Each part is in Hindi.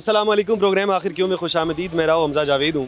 अस्सलाम वालेकुम। प्रोग्राम आखिर क्यों में खुशामदीद। मेरा हमज़ा जावेद हूँ।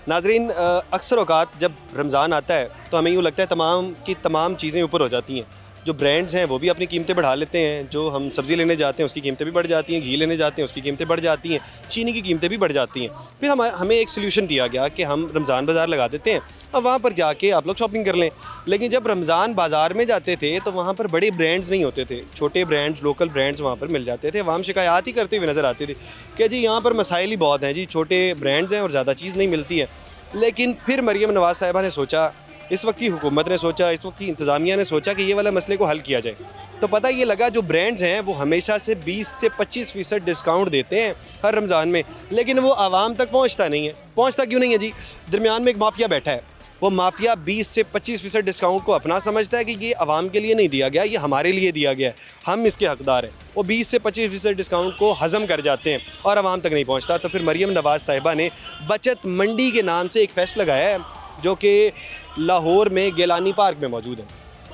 नाजरीन, अक्सर औक़ात जब रमज़ान आता है तो हमें यूँ लगता है तमाम की तमाम चीज़ें ऊपर हो जाती हैं। जो ब्रांड्स हैं वो भी अपनी कीमतें बढ़ा लेते हैं। जो हम सब्ज़ी लेने जाते हैं उसकी कीमतें भी बढ़ जाती हैं, घी लेने जाते हैं उसकी कीमतें बढ़ जाती हैं, चीनी की कीमतें भी बढ़ जाती हैं। फिर हमें एक सल्यूशन दिया गया कि हम रमज़ान बाज़ार लगा देते हैं और वहाँ पर जाके आप लोग शॉपिंग कर लें। लेकिन जब रमज़ान बाज़ार में जाते थे तो वहाँ पर बड़े ब्रांड्स नहीं होते थे, छोटे ब्रांड्स, लोकल ब्रांड्स वहाँ पर मिल जाते थे। अवाम शिकायत ही करते हुए नज़र आते थे कि जी यहाँ पर मसाइल ही बहुत हैं, जी छोटे ब्रांड्स हैं और ज़्यादा चीज़ नहीं मिलती है। लेकिन फिर मरियम नवाज़ साहिबा ने सोचा, इस वक्त की हुकूमत ने सोचा, इस वक्त की इंतज़ामिया ने सोचा कि ये वाला मसले को हल किया जाए। तो पता ये लगा जो ब्रांड्स हैं वो हमेशा से 20 से 25% डिस्काउंट देते हैं हर रमज़ान में, लेकिन वो आवाम तक पहुंचता नहीं है। पहुंचता क्यों नहीं है जी? दरमियान में एक माफिया बैठा है। वो माफिया 20 से 25% डिस्काउंट को अपना समझता है कि ये आवाम के लिए नहीं दिया गया, ये हमारे लिए दिया गया है, हम इसके हकदार हैं। वो 20 से 25% डिस्काउंट को हज़म कर जाते हैं और आवाम तक नहीं पहुँचता। तो फिर मरियम नवाज़ साहिबा ने बचत मंडी के नाम से एक फेस्ट लगाया है जो कि लाहौर में गिलानी पार्क में मौजूद है।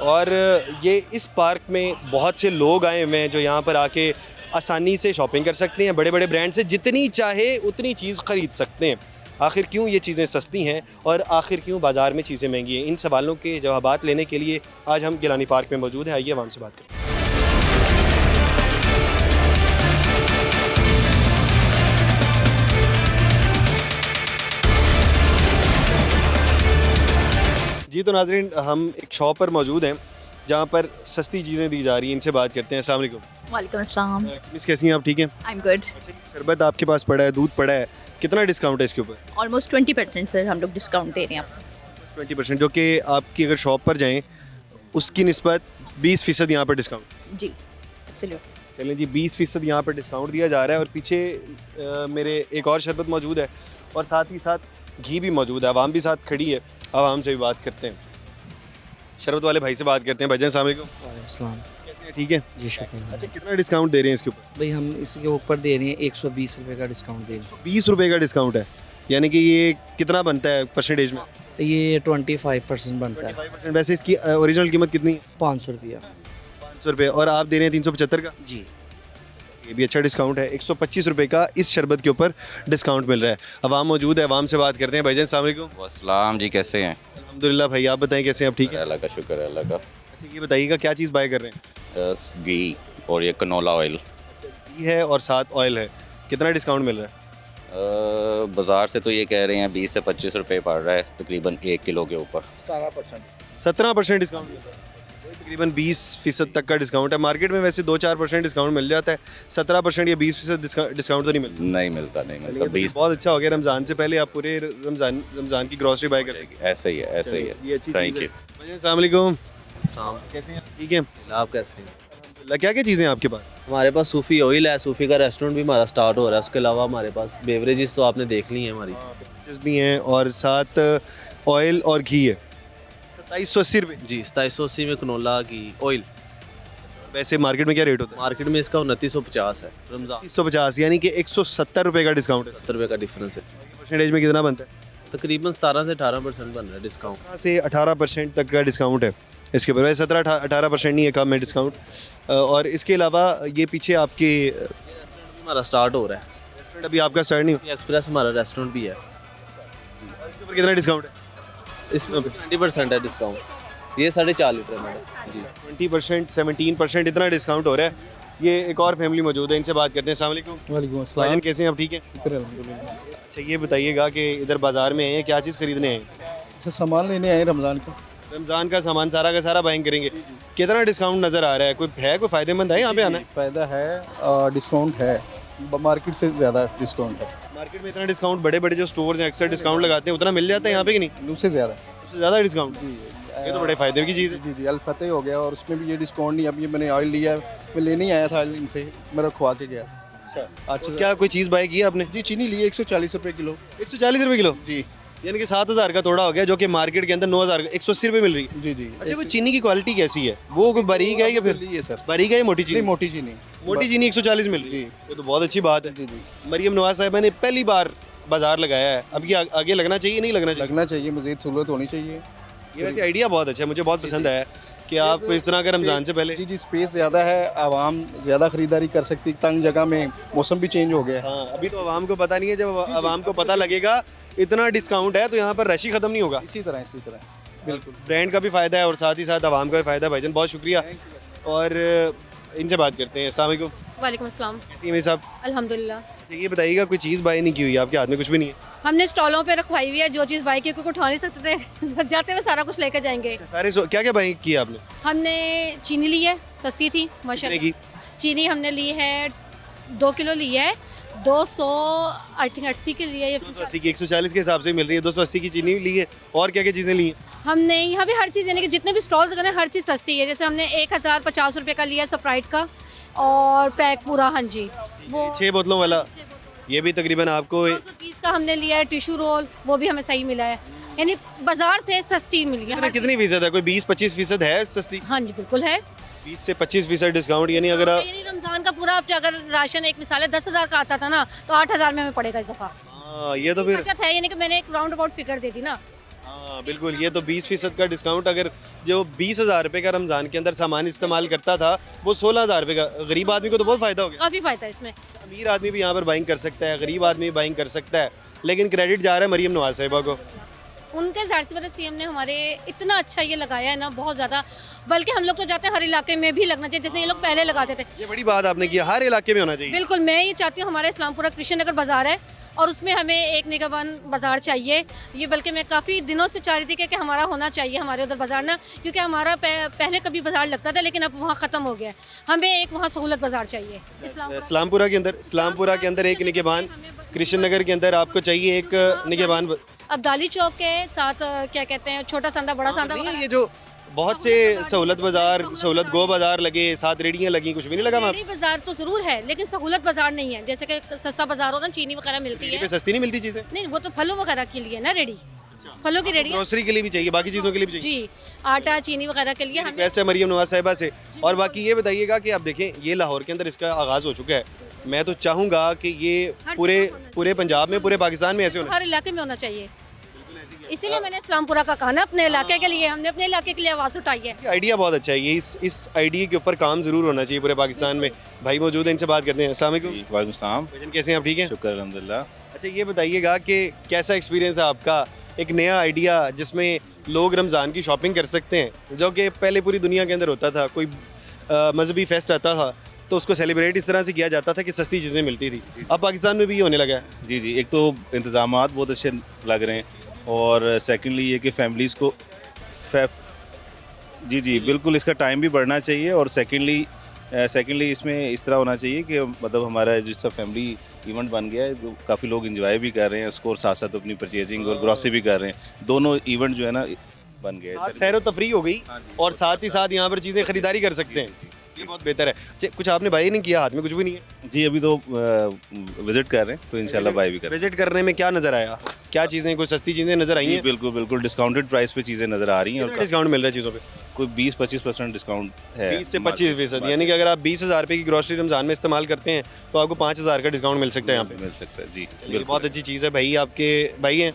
और ये इस पार्क में बहुत से लोग आए हुए हैं जो यहाँ पर आके आसानी से शॉपिंग कर सकते हैं। बड़े बड़े ब्रांड से जितनी चाहे उतनी चीज़ ख़रीद सकते हैं। आखिर क्यों ये चीज़ें सस्ती हैं और आखिर क्यों बाज़ार में चीज़ें महंगी हैं? इन सवालों के जवाबात लेने के लिए आज हम गिलानी पार्क में मौजूद हैं। आइए वहाँ से बात करें। जी तो नाज़रीन, हम एक शॉप पर मौजूद हैं जहाँ पर सस्ती चीज़ें दी जा रही हैं। इनसे बात करते हैं। अस्सलाम वालेकुम। वालेकुम अस्सलाम। मिस कैसी हैं आप? ठीक हैं? I am good. शरबत आपके पास पड़ा है, दूध पड़ा है, कितना डिस्काउंट है इसके ऊपर? ऑलमोस्ट 20% सर हम लोग डिस्काउंट दे रहे हैं आपको। 20%, जो कि आपकी अगर शॉप पर जाएँ उसकी निस्बत 20% यहाँ पर डिस्काउंट। जी चलिए। चलें जी, 20% यहाँ पर डिस्काउंट दिया जा रहा है। और पीछे मेरे एक और शरबत मौजूद है और साथ ही साथ घी भी मौजूद है। आवाम भी साथ खड़ी है, आवाम से भी बात करते हैं। शरबत वाले भाई से बात करते हैं। भाईजान अस्सलाम वालेकुम। वालेकुम। कैसे हैं? ठीक है जी शुक्रिया। अच्छा, कितना डिस्काउंट दे रहे हैं इसके ऊपर? भाई हम इसके ऊपर दे रहे हैं 120 रुपये का डिस्काउंट दे रहे हैं। 20 रुपये का डिस्काउंट है, यानी कि ये कितना बनता है परसेंटेज में? ये 25% बनता है। 25%। वैसे इसकी ओरिजिनल कीमत कितनी है? 500 रुपया। 500 रुपये। और आप दे रहे हैं 375 का? जी। ये भी अच्छा डिस्काउंट है। 125 रुपये का इस शरबत के ऊपर डिस्काउंट मिल रहा है। अवाम मौजूद है, अवाम से बात करते हैं। भाईजान अस्सलाम वालेकुम। अस्सलाम जी, कैसे हैं? अल्हम्दुलिल्लाह भाई, आप बताएं कैसे हैं? आप ठीक है? अल्लाह का शुक्र है, अल्लाह का। अच्छा, ये बताइएगा क्या चीज़ बाय कर रहे हैं? घी और ये कनोला ऑयल। घी है और साथ ऑयल है, कितना डिस्काउंट मिल रहा है? बाज़ार से तो ये कह रहे हैं 20 से 25 रुपये पड़ रहा है तकरीबन 1 किलो के ऊपर। 17% डिस्काउंट मिल रहा है। तकरीबन 20% तक का डिस्काउंट है। मार्केट में वैसे 2-4% डिस्काउंट मिल जाता है, 17% या 20% डिस्काउंट तो नहीं मिलता। नहीं मिलता, नहीं मिलता। 20 बहुत अच्छा हो गया। रमज़ान से पहले आप पूरे रमज़ान की ग्रॉसरी बाय कर सकते ऐसे ही है, ऐसे ही है। ये अच्छी थैंक चीज़ यू। है। भाईजान अस्सलाम वालेकुम। कैसे हैं? ठीक है? आप कैसे हैं? अल्हम्दुलिल्लाह। क्या क्या चीज़ें हैं आपके पास? हमारे पास सूफ़ी ऑयल है, सूफ़ी का रेस्टोरेंट भी हमारा स्टार्ट हो रहा है। उसके अलावा हमारे पास बेवरेजेस तो आपने देख ली हैं हमारी। पिक्चर्स भी हैं और साथ ऑयल और घी है। 2780 रुपये। जी 2780 में कनोला की ऑयल। वैसे मार्केट में क्या रेट होता है? मार्केट में इसका 2950 है। रमज़ान 350, यानी कि 170 रुपये का डिस्काउंट है। 70 रुपये का डिफरेंस है। परसेंटेज में कितना बनता है? तकरीबन 17 से 18% बन रहा है डिस्काउंट। 17 से 18% तक का डिस्काउंट है इसके ऊपर। वैसे 17-18% नहीं है, कम है डिस्काउंट। और इसके अलावा ये पीछे आपके हमारा स्टार्ट हो रहा है। रेस्टोरेंट अभी आपका स्टार्ट नहीं हुआ। एक्सप्रेस हमारा रेस्टोरेंट भी है। इसके ऊपर कितना डिस्काउंट है? इसमें 20% है डिस्काउंट। ये 4.5 लीटर है जी। 20%, 17% इतना डिस्काउंट हो रहा है। ये एक और फैमिली मौजूद है, इनसे बात करते हैं। अस्सलाम वालेकुम। वालेकुम अस्सलाम। भाईजान कैसे हैं आप? ठीक है? शुक्र है अल्हम्दुलिल्लाह। अच्छा, ये बताइएगा कि इधर बाज़ार में आए हैं, क्या चीज़ खरीदने आए हैं? सर सामान लेने आए रमज़ान का। रमज़ान का सामान सारा का सारा बाइंग करेंगे। कितना डिस्काउंट नज़र आ रहा है? कोई फ़ायदेमंद है यहाँ पे आना? फ़ायदा है, डिस्काउंट है, मार्केट से ज़्यादा डिस्काउंट है। मार्केट में इतना डिस्काउंट, बड़े बड़े जो स्टोर्स हैं अक्सर डिस्काउंट लगाते हैं, उतना मिल जाता है यहाँ पे कि नहीं? उससे ज़्यादा। उससे ज़्यादा डिस्काउंट? जी। ये तो बड़े फ़ायदे की चीज़ है। जी जी अल फतेह हो गया और उसमें भी ये डिस्काउंट नहीं। अब ये मैंने ऑयल लिया है, मैं लेने ही आया था इनसे, मेरा खुआ के गया। अच्छा, क्या कोई चीज़ बाय की है आपने? जी चीनी ली 140 रुपये किलो। 140 रुपये किलो? जी यानी कि 7000 का तोड़ा हो गया, जो कि मार्केट के अंदर 9000 का 180 रुपये मिल रही है। जी जी। अच्छा, वो चीनी की क्वालिटी कैसी है? वो कोई बारीक है या फिर ली है सर? बारीक है या मोटी चीनी? नहीं मोटी चीनी। मोटी चीनी 140 मिल रही है। जी। ये तो बहुत अच्छी बात है। जी जी मरियम नवाज़ साहिबा ने पहली बार बाजार लगाया है। अब ये आगे लगना चाहिए, नहीं लगना चाहिए? लगना चाहिए, मज़ीद सहूलत होनी चाहिए। ये वैसे आइडिया बहुत अच्छा है, मुझे बहुत पसंद आया कि आपको इस तरह का रमज़ान से पहले? जी जी, स्पेस ज़्यादा है, आवाम ज़्यादा ख़रीदारी कर सकती, तंग जगह में, मौसम भी चेंज हो गया है। हाँ, अभी तो आवाम को पता नहीं है, जब आवाम को पता लगेगा इतना डिस्काउंट है तो यहाँ पर रश ही ख़त्म नहीं होगा। इसी तरह बिल्कुल। ब्रांड का भी फ़ायदा है और साथ ही साथ आवाम का भी फ़ायदा है। भाईजान बहुत शुक्रिया। और इनसे बात करते हैं। अस्सलाम वालेकुम। वालेकुम अस्सलाम। कैसी हैं मेरे साहब? अल्हम्दुलिल्लाह। अच्छा, ये बताइएगा कोई चीज़ बाय नहीं की हुई, आपके हाथ में कुछ भी नहीं है? हमने स्टॉलों पे रखवाई हुई है, जो चीज़ बाई की क्योंकि उठा नहीं सकते थे जाते हुए सारा कुछ लेकर जाएंगे। सारे क्या क्या बाय किया आपने? हमने चीनी ली है, सस्ती थी कितने माशाल्लाह। की? चीनी हमने ली है 2 किलो ली है, 280 की ली है ये। 280 की 140 के हिसाब से मिल रही है। 280 की चीनी ली है। और क्या क्या चीज़ें ली हैं? हमने यहाँ भी हर चीज़ यानी कि जितने भी स्टॉल्स हैं हर चीज़ सस्ती है। जैसे हमने 1050 रुपये का लिया स्प्राइट का और पैक पूरा, हाँ जी, वो 6 बोतलों वाला ये भी तकरीबन आपको 230 का हमने लिया है। टिशू रोल वो भी हमें सही मिला है, यानी बाजार से सस्ती मिली है हर कितनी फीसद है? कोई 20-25% है सस्ती? चीज़। हाँ जी बिल्कुल है। 20 से 25% डिस्काउंट, यानी अगर यानी रमजान का पूरा अब अगर राशन एक मिसाल है 10,000 का आता था ना, तो 8,000 में हमें पड़ेगा इस दफ़ा। हाँ, ये तो फिर बचत है, यानी कि मैंने एक राउंड अबाउट फिगर दे दी ना। हाँ बिल्कुल, ये तो 20% का डिस्काउंट। अगर जो 20,000 रुपये का रमज़ान के अंदर सामान इस्तेमाल करता था वो 16,000 रुपये का, गरीब आदमी को तो बहुत फ़ायदा हो गया। काफ़ी फ़ायदा है इसमें। अमीर आदमी भी यहाँ पर बाइंग कर सकता है, गरीब आदमी भी बाइंग कर सकता है, लेकिन क्रेडिट जा रहा है मरीम नवाज साहिबा को। उनके ज़ाहिर सी वजह सीएम ने हमारे इतना अच्छा ये लगाया है ना, बहुत ज़्यादा। बल्कि हम लोग तो चाहते हैं हर इलाके में भी लगना चाहिए, जैसे ये लोग पहले लगाते थे। ये बड़ी बात आपने की, हर इलाके में होना चाहिए। बिल्कुल, मैं ये चाहती हूँ हमारा इस्लामपुरा कृष्ण नगर बाज़ार है और उसमें हमें एक निगहबान बाज़ार चाहिए। ये बल्कि मैं काफ़ी दिनों से चाह रही थी कि हमारा होना चाहिए हमारे उधर बाज़ार ना, क्योंकि हमारा पहले कभी बाज़ार लगता था लेकिन अब वहाँ ख़त्म हो गया है। हमें एक वहाँ सहूलत बाज़ार चाहिए इस्लामपुरा के अंदर एक निगहबान, कृष्ण नगर के अंदर आपको चाहिए एक निगहबान। अब्दाली चौक के साथ क्या कहते हैं, छोटा संदा बड़ा संदा नहीं, ये जो बहुत से सहूलत बाज़ार, सहूलत गो बाज़ार लगे, 7 रेडियाँ लगी, कुछ भी नहीं लगा वहाँ पे? रेडी बाजार तो जरूर है लेकिन सहूलत बाजार नहीं है। जैसे कि सस्ता बाजार होता है, चीनी वगैरह मिलती रेडी है। पे सस्ती नहीं मिलती चीज़ें? नहीं, वो तो फलों वगैरह के लिए ना रेडी, फलों की रेडी। ग्रोसरी के लिए भी चाहिए, बाकी चीज़ों के लिए भी चाहिए। जी, आटा चीनी वगैरह के लिए हमें। रिक्वेस्ट है मरीम नवाज साहिबा से। और बाकी ये बताइएगा कि आप देखें, ये लाहौर के अंदर इसका आगाज़ हो चुका है, मैं तो चाहूँगा कि ये पूरे पंजाब में, पूरे पाकिस्तान में ऐसे होना हर इलाके में होना चाहिए। इसीलिए मैंने इस्लामपुरा का कहा ना, अपने इलाके के लिए, हमने अपने इलाके के लिए आवाज़ उठाई है। चाहिए। आइडिया बहुत अच्छा है ये, इस आइडिया के ऊपर काम ज़रूर होना चाहिए पूरे पाकिस्तान में। भाई मौजूद हैं, इनसे बात करते हैं। अस्सलाम वालेकुम। वालेकुम सलाम। भाईजान कैसे हैं आप? ठीक हैं? शुक्र अल्हम्दुलिल्लाह। अच्छा, ये बताइएगा कि कैसा एक्सपीरियंस है आपका, एक नया आइडिया जिसमें लोग रमज़ान की शॉपिंग कर सकते हैं, जो कि पहले पूरी दुनिया के अंदर होता था। कोई मजहबी फेस्ट आता था तो उसको सेलिब्रेट इस तरह से किया जाता था कि सस्ती चीज़ें मिलती थी। अब पाकिस्तान में भी ये होने लगा है। जी जी, एक तो इंतज़ामात बहुत अच्छे लग रहे हैं और सेकंडली ये कि फैमिलीज़ को जी जी बिल्कुल, इसका टाइम भी बढ़ना चाहिए। और सेकंडली इसमें इस तरह होना चाहिए कि मतलब हमारा जिसका फैमिली इवेंट बन गया है, तो काफ़ी लोग इंजॉय भी कर रहे हैं उसको और साथ साथ अपनी परचेजिंग और ग्रॉसरी भी कर रहे हैं। दोनों इवेंट जो है ना बन गए, सैर व तफरी हो गई और साथ ही साथ यहाँ पर चीज़ें खरीदारी कर सकते हैं। ये बहुत बेहतर है। अच्छा, कुछ आपने बाई नहीं किया, हाथ में कुछ भी नहीं है? जी, अभी तो विज़िट कर रहे हैं, तो इंशाल्लाह बाय भी कर रहे हैं। विजिट करने में क्या नज़र आया? क्या चीज़ें, कोई सस्ती चीज़ें नज़र आई जी हैं? बिल्कुल बिल्कुल, डिस्काउंटेड प्राइस पे चीज़ें नज़र आ रही हैं कितना और डिस्काउंट मिल रहा है चीज़ों पे? कोई 20-25% डिस्काउंट है। 20 से 25%, यानी कि अगर आप 20,000 रुपये की ग्रॉसरी रमज़ान में इस्तेमाल करते हैं तो आपको 5,000 का डिस्काउंट मिल सकता है यहाँ पे। मिल सकता है जी ये बिल्कुल। बहुत अच्छी चीज़ है। भाई आपके भाई हैं?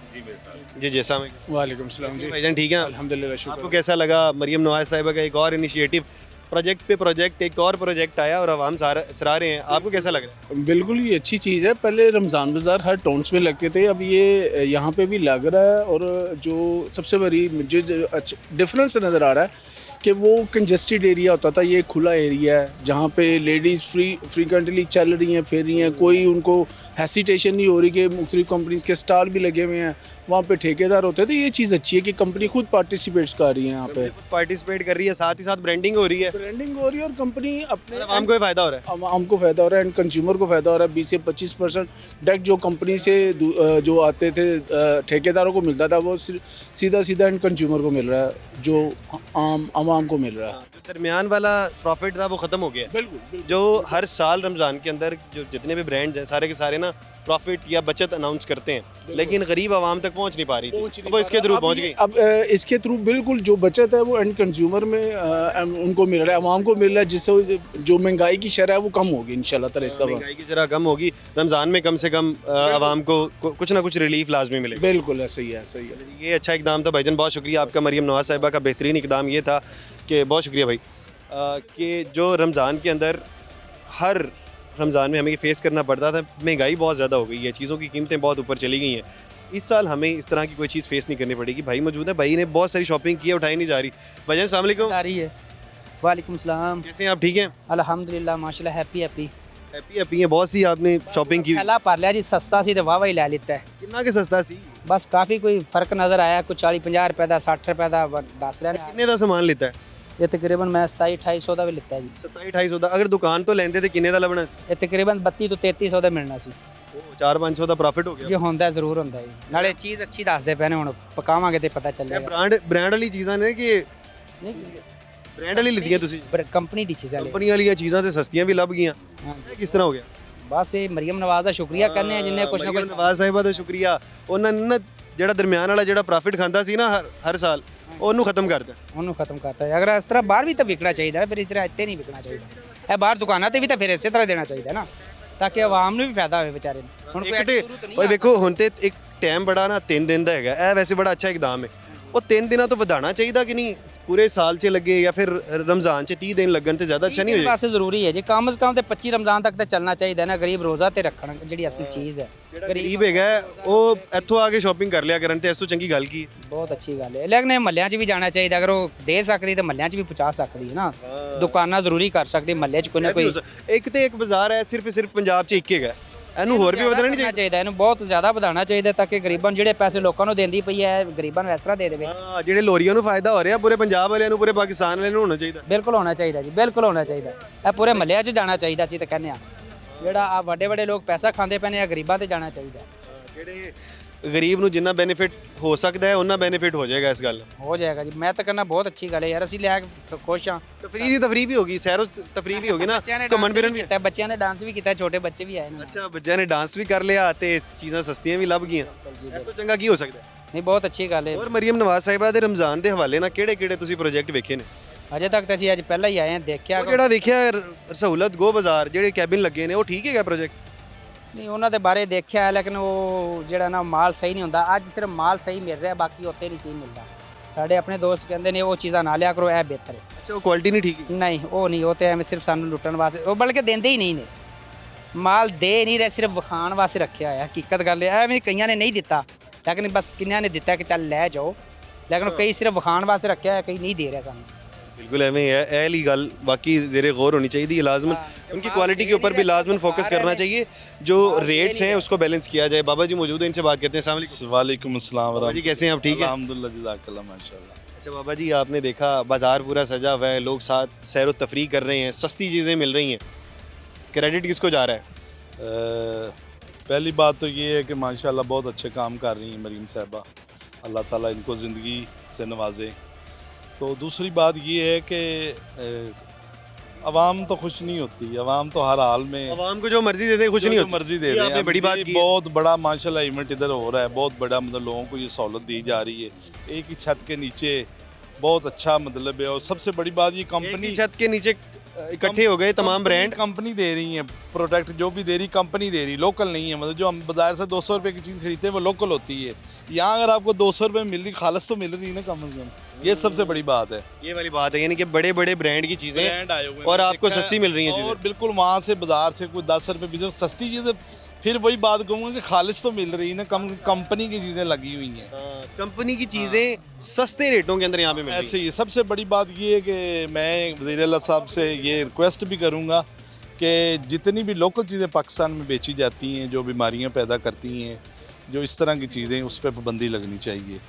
जी जैसा में वालेकुम सलाम जी। भाईजान ठीक है? अल्हम्दुलिल्लाह, शुक्र। आपको कैसा लगा मरीम नवाज साहिबा का एक और इनिशिएटिव, प्रोजेक्ट पे प्रोजेक्ट, एक और प्रोजेक्ट आया और आवाम सराह रहे हैं, आपको कैसा लग रहा है? बिल्कुल ये अच्छी चीज़ है। पहले रमज़ान बाज़ार हर टाउन्स में लगते थे, अब ये यहाँ पे भी लग रहा है। और जो सबसे बड़ी मुझे डिफरेंस नज़र आ रहा है कि वो कंजस्टेड एरिया होता था, ये खुला एरिया है जहाँ पे लेडीज़ फ्रीक्वेंटली चल रही हैं, फिर रही हैं, कोई उनको हेसिटेशन नहीं हो रही कि मुख्तलिफ कंपनीज़ के स्टॉल भी लगे हुए हैं, वहाँ पे ठेकेदार होते थे। ये चीज़ अच्छी है कि कंपनी खुद पार्टिसिपेट्स कर रही है यहाँ पे, पार्टिसिपेट कर रही है, साथ ही साथ ब्रांडिंग हो रही है, ब्रांडिंग हो रही है और कंपनी अपने आवाम को भी फायदा हो रहा है। आवाम को फ़ायदा हो रहा है एंड कंज्यूमर को फ़ायदा हो रहा है। 20 से 25% डायरेक्ट जो कंपनी से जो आते थे ठेकेदारों को मिलता था, वो सीधा एंड कंज्यूमर को मिल रहा है, जो आवाम को मिल रहा है। जो दरमियान वाला प्रॉफिट था वो ख़त्म हो गया है। बिल्कुल। जो हर साल रमज़ान के अंदर जो जितने भी ब्रांड्स हैं सारे के सारे ना प्रॉफिट या बचत अनाउंस करते हैं, लेकिन गरीब आवाम तक पहुंच नहीं पा रही थी, वो इसके थ्रू पहुंच गई। अब इसके थ्रू बिल्कुल जो बचत है वो एंड कंज्यूमर में उनको मिल रहा है, आवाम को मिल रहा है, जिससे जो महंगाई की शरह है वो कम होगी इंशाल्लाह ताला। इस सब महंगाई की जरा कम होगी, रमज़ान में कम से कम आवाम को कुछ ना कुछ रिलीफ लाजमी मिलेगा। बिल्कुल ऐसा ही है, सही है। ये अच्छा इकदाम था भाईजान, बहुत शुक्रिया आपका। मरीम नवाज साहिबा का बेहतरीन इकदाम ये था कि बहुत शुक्रिया भाई कि जो रमज़ान के अंदर हर रमज़ान में हमें फेस करना पड़ता था, महंगाई बहुत ज़्यादा हो गई है, चीज़ों की कीमतें बहुत ऊपर चली गई हैं। इस साल हमें इस तरह की कोई चीज़ फेस नहीं करनी पड़ेगी। भाई मौजूद है, भाई ने बहुत सारी शॉपिंग की है, उठाई नहीं जा रही। भाईजान अस्सलाम वालेकुम, आ रही है। वालेकुम सलाम। कैसे हैं आप? ठीक हैं? अल्हम्दुलिल्लाह माशाल्लाह हैप्पी हैप्पी। हैप्पी है, बहुत सी आपने शॉपिंग की। पहला पर लिया जी सस्ता सी तो वाह ही लै लिता है। कितना के सस्ता सी? बस काफ़ी कोई फर्क नज़र आया, कुछ 40-50 रुपए का 60 रुपए का दस रहे ने। किन्ने दा सामान लेता है? ये तकरीबन मैं 2700-2800 का भी लिता है जी। 2700-2800 ਦਾ ਅਗਰ ਦੁਕਾਨ ਤੋਂ ਲੈਂਦੇ ਤੇ ਕਿੰਨੇ ਦਾ ਲੱਭਣਾ ਸੀ? ये तकरीबन 32 ਤੋਂ 3300 ਦਾ ਮਿਲਣਾ ਸੀ। ਉਹ 4-500 ਦਾ ਪ੍ਰੋਫਿਟ ਹੋ ਗਿਆ। ਜੇ ਹੁੰਦਾ ਜ਼ਰੂਰ ਹੁੰਦਾ ਜੀ। ਨਾਲੇ ਚੀਜ਼ ਅੱਛੀ ਦੱਸਦੇ ਪਏ ਨੇ, ਹੁਣ ਪਕਾਵਾਂਗੇ ਤੇ ਪਤਾ ਇਹ ਚੱਲੇਗਾ। ਬ੍ਰਾਂਡ ਵਾਲੀ ਚੀਜ਼ਾਂ ਨੇ ਕਿ ਨਹੀਂ ਬ੍ਰਾਂਡ ਵਾਲੀ ਲਿੱਤੀਆਂ ਤੁਸੀਂ? ਕੰਪਨੀ ਦੀ ਚੀਜ਼ਾਂ ਲੈ। ਕੰਪਨੀ ਵਾਲੀਆਂ ਚੀਜ਼ਾਂ ਤੇ ਸਸਤੀਆਂ ਵੀ ਲੱਭ ਗਈਆਂ। ਹਾਂਜੀ ਇਹ ਕਿਸ ਤਰ੍ਹਾਂ ਹੋ ਗਿਆ? ਬਸ ਇਹ ਮਰੀਮ ਨਵਾਜ਼ ਦਾ ਸ਼ੁਕਰੀਆ ਕਰਨੇ ਆ ਜਿੰਨੇ ਕੁਛ ਨਾ ਮਰੀਮ ਕੁਛ। ਨਵਾਜ਼ ਸਾਹਿਬਾ ਦਾ ਸ਼ੁਕਰੀਆ। ਉਹਨਾਂ ਨੇ ਨਾ ਜਿਹੜਾ ਦਰਮਿਆਨ ਵਾਲਾ ਜਿਹੜਾ ਪ੍ਰੋਫਿਟ ਖਾਂਦਾ ਸੀ ਨਾ ਹਰ ਸਾਲ, ਉਹਨੂੰ ਖਤਮ ਕਰਤਾ। ਉਹਨੂੰ ਖਤਮ ਕਰਤਾ ਹੈ। ਅਗਰ ਇਸ ਤਰ੍ਹਾਂ ਬਾਹਰ ਵੀ ਤਾਂ ਵਿਕਣਾ ਚਾਹੀਦਾ ਹੈ, ਫਿਰ ਇਸ ਤਰ੍ਹਾਂ ਇੱਥੇ ਨਹੀਂ ਵਿਕਣਾ ਚਾਹੀਦਾ। ਇਹ ਬਾਹਰ ਦੁਕਾਨਾਂ ਤੇ ਵੀ ਤਾਂ ਫਿਰ ਇਸੇ ਤਰ੍ਹਾਂ ਦੇਣਾ ਚਾਹੀਦਾ ਨਾ, ਤਾਂ ਕਿ ਆਵਾਮ ਨੂੰ ਵੀ ਫਾਇਦਾ ਹੋਵੇ ਵਿਚਾਰੇ ਨੂੰ। ਹੁਣ ਇੱਕ ਤੇ ਓਏ ਵੇਖੋ ਹੁਣ ਤੇ ਇੱਕ ਟਾਈਮ ਬੜਾ ਨਾ 3 ਦਿਨ ਦਾ ਹੈਗਾ, ਇਹ ਵੈਸੇ ਬੜਾ ਅੱਛਾ ਇਕਦਾਮ ਹੈ। ਉਹ 3 ਦਿਨਾਂ ਤੋਂ ਵਧਾਉਣਾ ਚਾਹੀਦਾ ਕਿ ਨਹੀਂ? ਪੂਰੇ ਸਾਲ 'ਚ ਲੱਗੇ ਜਾਂ ਫਿਰ ਰਮਜ਼ਾਨ 'ਚ 30 ਦਿਨ ਲੱਗਣ ਤੇ ਜ਼ਿਆਦਾ ਅੱਛਾ ਨਹੀਂ ਹੋਏਗਾ? ਬਸ ਜ਼ਰੂਰੀ ਹੈ ਜੀ, ਕਮ ਸੇ ਕਮ ਤੇ 25 ਰਮਜ਼ਾਨ ਤੱਕ ਤਾਂ ਚੱਲਣਾ ਚਾਹੀਦਾ ਨਾ। ਗਰੀਬ ਰੋਜ਼ਾ ਤੇ ਰੱਖਣ ਜਿਹੜੀ ਅਸਲ ਚੀਜ਼ ਹੈ। ਗਰੀਬ ਹੈਗਾ ਉਹ ਇੱਥੋਂ ਆ ਕੇ ਸ਼ਾਪਿੰਗ ਕਰ ਲਿਆ ਕਰਨ, ਤੇ ਇਸ ਤੋਂ ਚੰਗੀ ਗੱਲ ਕੀ? ਬਹੁਤ ਅੱਛੀ ਗੱਲ ਹੈ। ਲੇਕਿਨ ਇਹ ਮਹੱਲਿਆਂ 'ਚ ਵੀ ਜਾਣਾ ਚਾਹੀਦਾ। ਅਗਰ ਉਹ ਦੇ ਸਕਦੀ ਤਾਂ ਮਹੱਲਿਆਂ 'ਚ ਵੀ ਪਹੁੰਚਾ ਸਕਦੀ ਹੈ ਨਾ। ਦੁਕਾਨਾਂ ਜ਼ਰੂਰੀ ਕਰ ਸਕਦੀ ਮਹੱਲੇ 'ਚ ਕੋਈ ਨਾ ਕੋਈ। ਇੱਕ ਤੇ ਇੱਕ ਬਾਜ਼ਾਰ ਹੈ ਸਿਰਫ ਪੰਜਾਬ 'ਚ ਇੱਕ ਹੈਗਾ, ਇਹਨੂੰ ਹੋਰ ਵੀ ਵਧਣਾ ਨਹੀਂ ਚਾਹੀਦਾ। ਇਹਨੂੰ ਬਹੁਤ ਜ਼ਿਆਦਾ ਵਧਾਉਣਾ ਚਾਹੀਦਾ ਤਾਂ ਕਿ ਗਰੀਬਾਂ ਨੂੰ ਜਿਹੜੇ ਪੈਸੇ ਲੋਕਾਂ ਨੂੰ ਦਿੰਦੀ ਪਈ ਹੈ, ਗਰੀਬਾਂ ਨੂੰ ਇਸ ਤਰ੍ਹਾਂ ਦੇ ਦੇਵੇ। ਹਾਂ, ਜਿਹੜੇ ਲੋਰੀਆਂ ਨੂੰ ਫਾਇਦਾ ਹੋ ਰਿਹਾ ਪੂਰੇ ਪੰਜਾਬ ਵਾਲਿਆਂ ਨੂੰ, ਪੂਰੇ ਪਾਕਿਸਤਾਨ ਵਾਲਿਆਂ ਨੂੰ ਹੋਣਾ ਚਾਹੀਦਾ। ਬਿਲਕੁਲ ਹੋਣਾ ਚਾਹੀਦਾ ਜੀ, ਬਿਲਕੁਲ ਹੋਣਾ ਚਾਹੀਦਾ। ਇਹ ਪੂਰੇ ਮਹੱਲਿਆਂ 'ਚ ਜਾਣਾ ਚਾਹੀਦਾ ਸੀ ਤਾਂ ਕਹਿੰਦੇ ਆ। ਜਿਹੜਾ ਆ ਵੱਡੇ ਲੋਕ ਪੈਸਾ ਖਾਂਦੇ ਪਏ ਨੇ, ਆ ਗਰੀਬਾਂ ਤੇ ਜਾਣਾ ਚਾਹੀਦਾ। ਜਿਹੜੇ ਗਰੀਬ ਨੂੰ ਜਿੰਨਾ ਬੈਨੀਫਿਟ ਹੋ ਸਕਦਾ ਹੈ ਉਹਨਾਂ ਬੈਨੀਫਿਟ ਹੋ ਜਾਏਗਾ। ਇਸ ਗੱਲ ਹੋ ਜਾਏਗਾ ਜੀ। ਮੈਂ ਤਾਂ ਕਹਿੰਦਾ ਬਹੁਤ ਅੱਛੀ ਗੱਲ ਹੈ ਯਾਰ, ਅਸੀਂ ਲੈ ਕੇ ਖੁਸ਼ ਹਾਂ। ਤਫਰੀਹ ਵੀ ਹੋਗੀ, ਸੈਰੋ ਤਫਰੀਹ ਵੀ ਹੋਗੀ ਨਾ, ਘੁੰਮਣ ਫਿਰਨ ਵੀ। ਬੱਚਿਆਂ ਨੇ ਡਾਂਸ ਵੀ ਕੀਤਾ, ਛੋਟੇ ਬੱਚੇ ਵੀ ਆਏ ਨੇ। ਅੱਛਾ, ਬੱਚਿਆਂ ਨੇ ਡਾਂਸ ਵੀ ਕਰ ਲਿਆ ਤੇ ਚੀਜ਼ਾਂ ਸਸਤੀਆਂ ਵੀ ਲੱਭ ਗਈਆਂ। ਇਸ ਤੋਂ ਚੰਗਾ ਕੀ ਹੋ ਸਕਦਾ? ਨਹੀਂ ਬਹੁਤ ਅੱਛੀ ਗੱਲ ਹੈ। ਹੋਰ ਮਰੀਮ ਨਵਾਜ਼ ਸਾਹਿਬਾ ਦੇ ਰਮਜ਼ਾਨ ਦੇ ਹਵਾਲੇ ਨਾਲ ਕਿਹੜੇ ਤੁਸੀਂ ਪ੍ਰੋਜੈਕਟ ਵੇਖੇ ਨੇ? ਅਜੇ ਤੱਕ ਤਾਂ ਅਸੀਂ ਅੱਜ ਪਹਿਲਾਂ ਹੀ ਆਏ ਹਾਂ, ਦੇਖਿਆ। ਉਹ ਜਿਹੜਾ ਵੇਖਿਆ ਸਹੂਲਤ ਗੋ ਬਾਜ਼ਾਰ ਜਿਹੜੇ ਕੈਬਿਨ ਲੱਗੇ ਨੇ, ਉਹ ਠੀਕ ਹੈਗਾ ਪ੍ਰੋਜੈਕਟ? ਨਹੀਂ ਉਹਨਾਂ ਦੇ ਬਾਰੇ ਦੇਖਿਆ ਹੈ, ਲੇਕਿਨ ਉਹ ਜਿਹੜਾ ਨਾ ਮਾਲ ਸਹੀ ਨਹੀਂ ਹੁੰਦਾ। ਅੱਜ ਸਿਰਫ ਮਾਲ ਸਹੀ ਮਿਲ ਰਿਹਾ, ਬਾਕੀ ਉੱਥੇ ਨਹੀਂ ਸਹੀ ਮਿਲਦਾ। ਸਾਡੇ ਆਪਣੇ ਦੋਸਤ ਕਹਿੰਦੇ ਨੇ ਉਹ ਚੀਜ਼ਾਂ ਨਾ ਲਿਆ ਕਰੋ, ਇਹ ਬਿਹਤਰ ਹੈ। ਅੱਛਾ, ਉਹ ਕੁਆਲਿਟੀ ਨਹੀਂ ਠੀਕ? ਨਹੀਂ ਉਹ ਨਹੀਂ, ਉਹ ਤੇ ਐਵੇਂ ਸਿਰਫ ਸਾਨੂੰ ਲੁੱਟਣ ਵਾਸਤੇ, ਉਹ ਬਲਕਿ ਦਿੰਦੇ ਹੀ ਨਹੀਂ ਨੇ। ਮਾਲ ਦੇ ਨਹੀਂ ਰਹੇ, ਸਿਰਫ ਵਿਖਾਣ ਵਾਸਤੇ ਰੱਖਿਆ ਹੋਇਆ। ਹਕੀਕਤ ਗੱਲ ਹੈ, ਐਵੇਂ ਕਈਆਂ ਨੇ ਨਹੀਂ ਦਿੱਤਾ, ਲੇਕਿਨ ਬਸ ਕਿੰਨਿਆਂ ਨੇ ਦਿੱਤਾ ਕਿ ਚੱਲ ਲੈ ਜਾਓ, ਲੇਕਿਨ ਕਈ ਸਿਰਫ ਵਿਖਾਣ ਵਾਸਤੇ ਰੱਖਿਆ ਹੋਇਆ, ਕਈ ਨਹੀਂ ਦੇ ਰਿਹਾ ਸਾਨੂੰ। बिल्कुल एवं है, ਇਹ ਲਈ ਗੱਲ बाकी ज़ेरे गौर होनी चाहिए। लाजमन उनकी क्वालिटी के ऊपर भी लाजमन फोकस करना चाहिए। जो रेट्स हैं उसको बैलेंस किया जाए। बाबा जी मौजूद हैं, इनसे बात करते हैं। अस्सलाम वालेकुम। वालेकुम अस्सलाम। बाबा जी कैसे हैं आप? ठीक है अल्हम्दुलिल्लाह, जज़ाकल्लाह, माशाल्लाह। अच्छा बाबा जी, आपने देखा बाज़ार पूरा सजा हुआ है, लोग साथ सैर व तफरीह कर रहे हैं, सस्ती चीज़ें मिल रही हैं, क्रेडिट किसको जा रहा है? पहली बात तो ये है कि माशाल्लाह बहुत अच्छे काम कर रही हैं मरीम साहबा, अल्लाह ताला इनको ज़िंदगी से नवाजे। तो दूसरी बात ये है कि अवाम तो खुश नहीं होती, अवाम तो हर हाल में अवाम को जो मर्जी दे दे खुश नहीं होती। मर्जी दे ये रहे आपने हैं। बड़ी बात ये की है। बहुत बड़ा माशाल्लाह इवेंट इधर हो रहा है, बहुत बड़ा, मतलब लोगों को ये सहूलत दी जा रही है एक ही छत के नीचे। बहुत अच्छा मतलब है। और सबसे बड़ी बात ये एक कंपनी ही छत के नीचे इकट्ठे हो गए तमाम ब्रांड। कंपनी दे रही है प्रोडक्ट, जो भी दे रही कंपनी दे रही, लोकल नहीं है। मतलब जो हम बाजार से 200 रुपये की चीज़ खरीदते हैं वो लोकल होती है। यहाँ अगर आपको 200 रुपये मिल रही, खालस तो मिल रही है ना कम से कम। ये सबसे बड़ी बात है। ये वाली बात है, यानी कि बड़े बड़े ब्रांड की चीज़ें ब्रांड आए हुए हैं, और मैंने आपको देखा है। सस्ती मिल रही हैं और चीज़ें। बिल्कुल वहाँ से बाजार से कोई 10 रुपये 20 सस्ती चीज़ें, फिर वही बात कहूँगा कि खालिश तो मिल रही है ना, कम कंपनी की चीज़ें लगी हुई हैं। कंपनी की चीज़ें सस्ते रेटों के अंदर यहाँ पे मिल रही हैं। ऐसे ही सबसे बड़ी बात ये है कि मैं वज़ीर आला साहब से ये रिक्वेस्ट भी करूँगा कि जितनी भी लोकल चीज़ें पाकिस्तान में बेची जाती हैं, जो बीमारियाँ पैदा करती हैं, जो इस तरह की चीज़ें, उस पर पाबंदी लगनी चाहिए।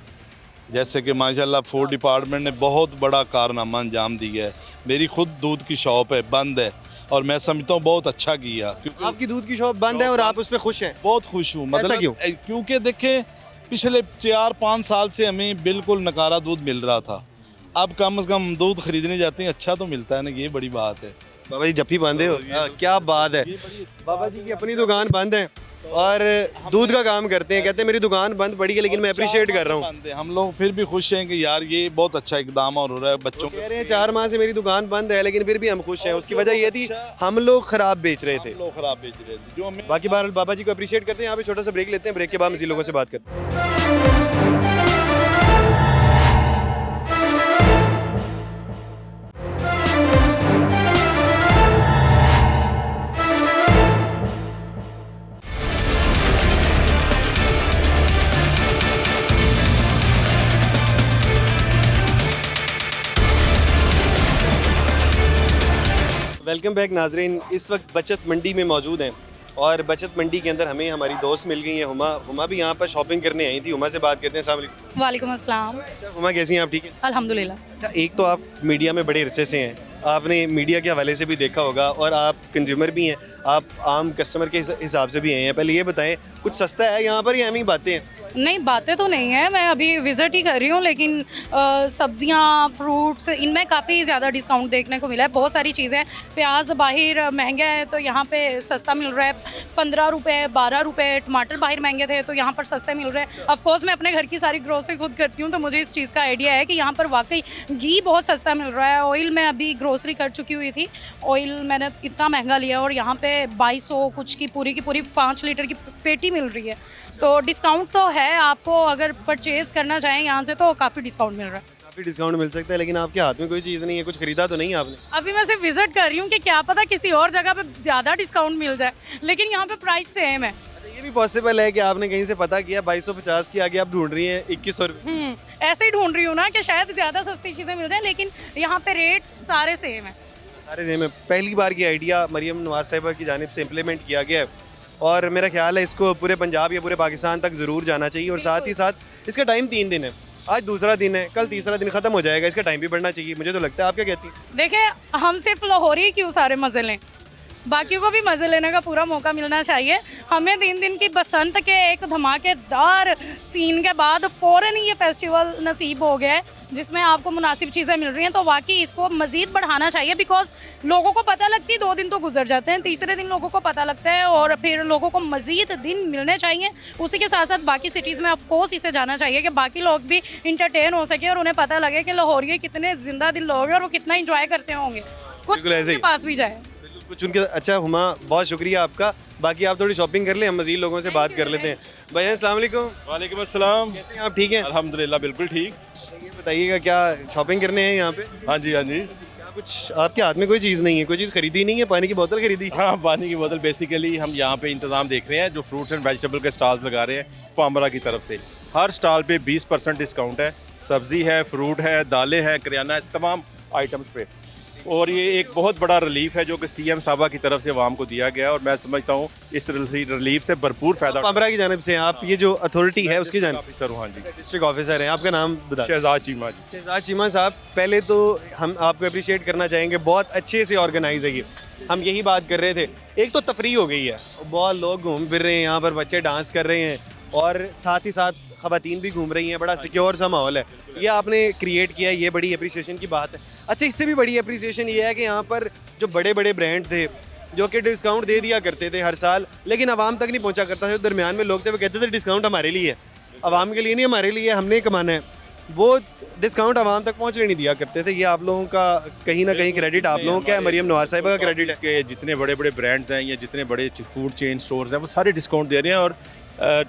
जैसे कि माशाल्लाह फूड डिपार्टमेंट ने बहुत बड़ा कारनामा अंजाम दिया है। मेरी खुद दूध की शॉप है, बंद है, और मैं समझता हूँ बहुत अच्छा किया, क्योंकि आपकी दूध की शॉप बंद है और आप उस पर खुश हैं? बहुत खुश हूँ। ऐसा क्यों? क्योंकि देखें पिछले 4-5 साल से हमें बिल्कुल नकारा दूध मिल रहा था। अब कम से कम दूध खरीदने जाते हैं, अच्छा तो मिलता है ना, ये बड़ी बात है। बाबा जी जफ्फी बांधे हो? क्या बात है। बाबा जी की अपनी दुकान बंद है और दूध का काम करते हैं, कहते हैं मेरी दुकान बंद पड़ी है लेकिन मैं अप्रिशिएट कर रहा हूँ। हम लोग फिर भी खुश हैं कि यार ये बहुत अच्छा इकदाम और हो रहा है। बच्चों कह रहे हैं 4 माह से मेरी दुकान बंद है लेकिन फिर भी हम खुश हैं। उसकी वजह ये थी हम लोग खराब बेच रहे थे। लोग खराब बेच रहे थे, जो हमें बाकी बार बाबा जी को अप्रिशिएट करते हैं। यहाँ पे छोटा सा ब्रेक लेते हैं, ब्रेक के बाद मज़ीद लोगों से बात करते हैं। वेलकम बैक नाजरीन। इस वक्त बचत मंडी में मौजूद हैं और बचत मंडी के अंदर हमें हमारी दोस्त मिल गई है हुमा भी यहाँ पर शॉपिंग करने आई थी। हुमा से बात करते हैं। अस्सलाम वालेकुम। वालेकुम अस्सलाम। अच्छा हुमा, कैसी हैं आप? ठीक है अल्हम्दुलिल्लाह। अच्छा, एक तो आप मीडिया में बड़े अरसे से हैं, आपने मीडिया के हवाले से भी देखा होगा और आप कंज्यूमर भी हैं, आप आम कस्टमर के हिसाब से भी आए हैं। पहले ये बताएं, कुछ सस्ता है यहाँ पर या हम ही बातें हैं? नहीं, बातें तो नहीं है, मैं अभी विज़िट ही कर रही हूँ, लेकिन सब्जियाँ, फ्रूट्स, इनमें काफ़ी ज़्यादा डिस्काउंट देखने को मिला है। बहुत सारी चीज़ें, प्याज बाहर महंगा है तो यहाँ पे सस्ता मिल रहा है, 15 रुपये 12 रुपये। टमाटर बाहर महंगे थे तो यहाँ पर सस्ते मिल रहे हैं। ऑफकोर्स मैं अपने घर की सारी ग्रोसरी खुद करती हूँ तो मुझे इस चीज़ का आइडिया है कि यहाँ पर वाकई घी बहुत सस्ता मिल रहा है। ऑयल मैं अभी ग्रोसरी कर चुकी हुई थी, ऑयल मैंने इतना महंगा लिया और यहाँ पे 2200 कुछ की पूरी 5 लीटर की पेटी मिल रही है। तो डिस्काउंट तो है, आपको अगर परचेज करना चाहें यहाँ से तो काफ़ी डिस्काउंट मिल रहा है। काफ़ी डिस्काउंट मिल सकता है, लेकिन आपके हाथ में कोई चीज़ नहीं है, कुछ खरीदा तो नहीं है आपने? अभी मैं सिर्फ विजिट कर रही हूँ कि क्या पता किसी और जगह पे ज़्यादा डिस्काउंट मिल जाए, लेकिन यहाँ पे प्राइस सेम है। ये भी पॉसिबल है कि आपने कहीं से पता किया 2250 की आगे आप ढूंढ रही हैं 2100 रुपये। ऐसे ही ढूंढ रही हूँ ना कि शायद ज़्यादा सस्ती चीज़ें मिल जाएं, लेकिन यहाँ पे रेट सारे सेम है। सारे सेम है। पहली बार की आइडिया मरियम नवाज साहिबा की जानिब से इम्प्लीमेंट किया गया है और मेरा ख्याल है इसको पूरे पंजाब या पूरे पाकिस्तान तक ज़रूर जाना चाहिए। और साथ ही साथ इसका टाइम 3 दिन है, आज दूसरा दिन है, कल तीसरा दिन ख़त्म हो जाएगा, इसका टाइम भी बढ़ना चाहिए, मुझे तो लगता है। आप क्या कहती हैं? देखें, हम सिर्फ लाहौरी क्यों सारे मज़े लें, बाकियों को भी मज़े लेने का पूरा मौका मिलना चाहिए। हमें 3 दिन की बसंत के एक धमाकेदार सीन के बाद फ़ौरन ही ये फेस्टिवल नसीब हो गया है जिसमें आपको मुनासिब चीज़ें मिल रही हैं। तो वाकई इसको मज़ीद बढ़ाना चाहिए, बिकॉज लोगों को पता लगती है 2 दिन तो गुजर जाते हैं, तीसरे दिन लोगों को पता लगता है और फिर लोगों को मज़ीद दिन मिलने चाहिए। उसी के साथ साथ बाकी सिटीज़ में ऑफकोर्स इसे जाना चाहिए कि बाकी लोग भी इंटरटेन हो सके और उन्हें पता लगे कि लाहौरी कितने जिंदा दिल लोग हैं और वो कितना इंजॉय करते होंगे, कुछ उनके पास भी जाए कुछ उनके। अच्छा हुमा, बहुत शुक्रिया आपका। बाकी आप थोड़ी शॉपिंग कर लें, हम मज़ीद लोगों से बात कर लेते हैं। भैया अस्सलाम वालेकुम। वालेकुम अस्सलाम। कैसे हैं आप? ठीक हैं अल्हम्दुलिल्लाह, बिल्कुल ठीक। ये बताइएगा, क्या शॉपिंग करने हैं यहाँ पे? हाँ जी, हाँ जी। क्या कुछ आपके हाथ में कोई चीज़ नहीं है, कोई चीज़ खरीदी नहीं है? पानी की बोतल खरीदी? हाँ, पानी की बोतल। बेसिकली हम यहाँ पे इंतज़ाम देख रहे हैं, जो फ्रूट्स एंड वेजिटेबल के स्टॉल्स लगा रहे हैं पामरा की तरफ से। हर स्टॉल पे 20% डिस्काउंट है। सब्ज़ी है, फ्रूट है, दालें हैं, करियाना है, तमाम आइटम्स पे। और ये एक बहुत बड़ा रिलीफ है जो कि सीएम साहबा की तरफ से आवाम को दिया गया है और मैं समझता हूँ इस रिलीफ से भरपूर फ़ायदा। पामरा की जानिब से आप ये जो अथॉरिटी है उसकी जानिब ऑफिसर हूँ। हाँ जी, डिस्ट्रिक्ट ऑफिसर हैं। आपका नाम बता? शहजाद चीमा जी। शहजाद चीमा साहब, पहले तो हम आपको अप्रिशिएट करना चाहेंगे, बहुत अच्छे से ऑर्गेनाइज है ये। हम यही बात कर रहे थे, एक तो तफरी हो गई है, बहुत लोग घूम फिर रहे हैं यहाँ पर, बच्चे डांस कर रहे हैं और साथ ही साथ ख़वातीन भी घूम रही हैं, बड़ा सिक्योर सा माहौल है। ये आपने क्रिएट किया है, ये बड़ी अप्रिसिएशन की बात है। अच्छा, इससे भी बड़ी अप्रिसिएशन ये है कि यहाँ पर जो बड़े बड़े ब्रांड थे जो कि डिस्काउंट दे दिया करते थे हर साल, लेकिन आवाम तक नहीं पहुँचा करता था। दरमियान में लोग थे, वो कहते थे डिस्काउंट हमारे लिए है, आवाम के लिए नहीं, हमारे लिए, हमने कमाना है। वो डिस्काउंट आवाम तक पहुँचने नहीं दिया करते थे। ये आप लोगों का कहीं ना कहीं क्रेडिट आप लोगों का है, मरियम नवाज साहिबा का क्रेडिट है। इसके जितने बड़े बड़े ब्रांड्स हैं या जितने बड़े फूड चेन स्टोर्स हैं वो सारे डिस्काउंट दे रहे हैं और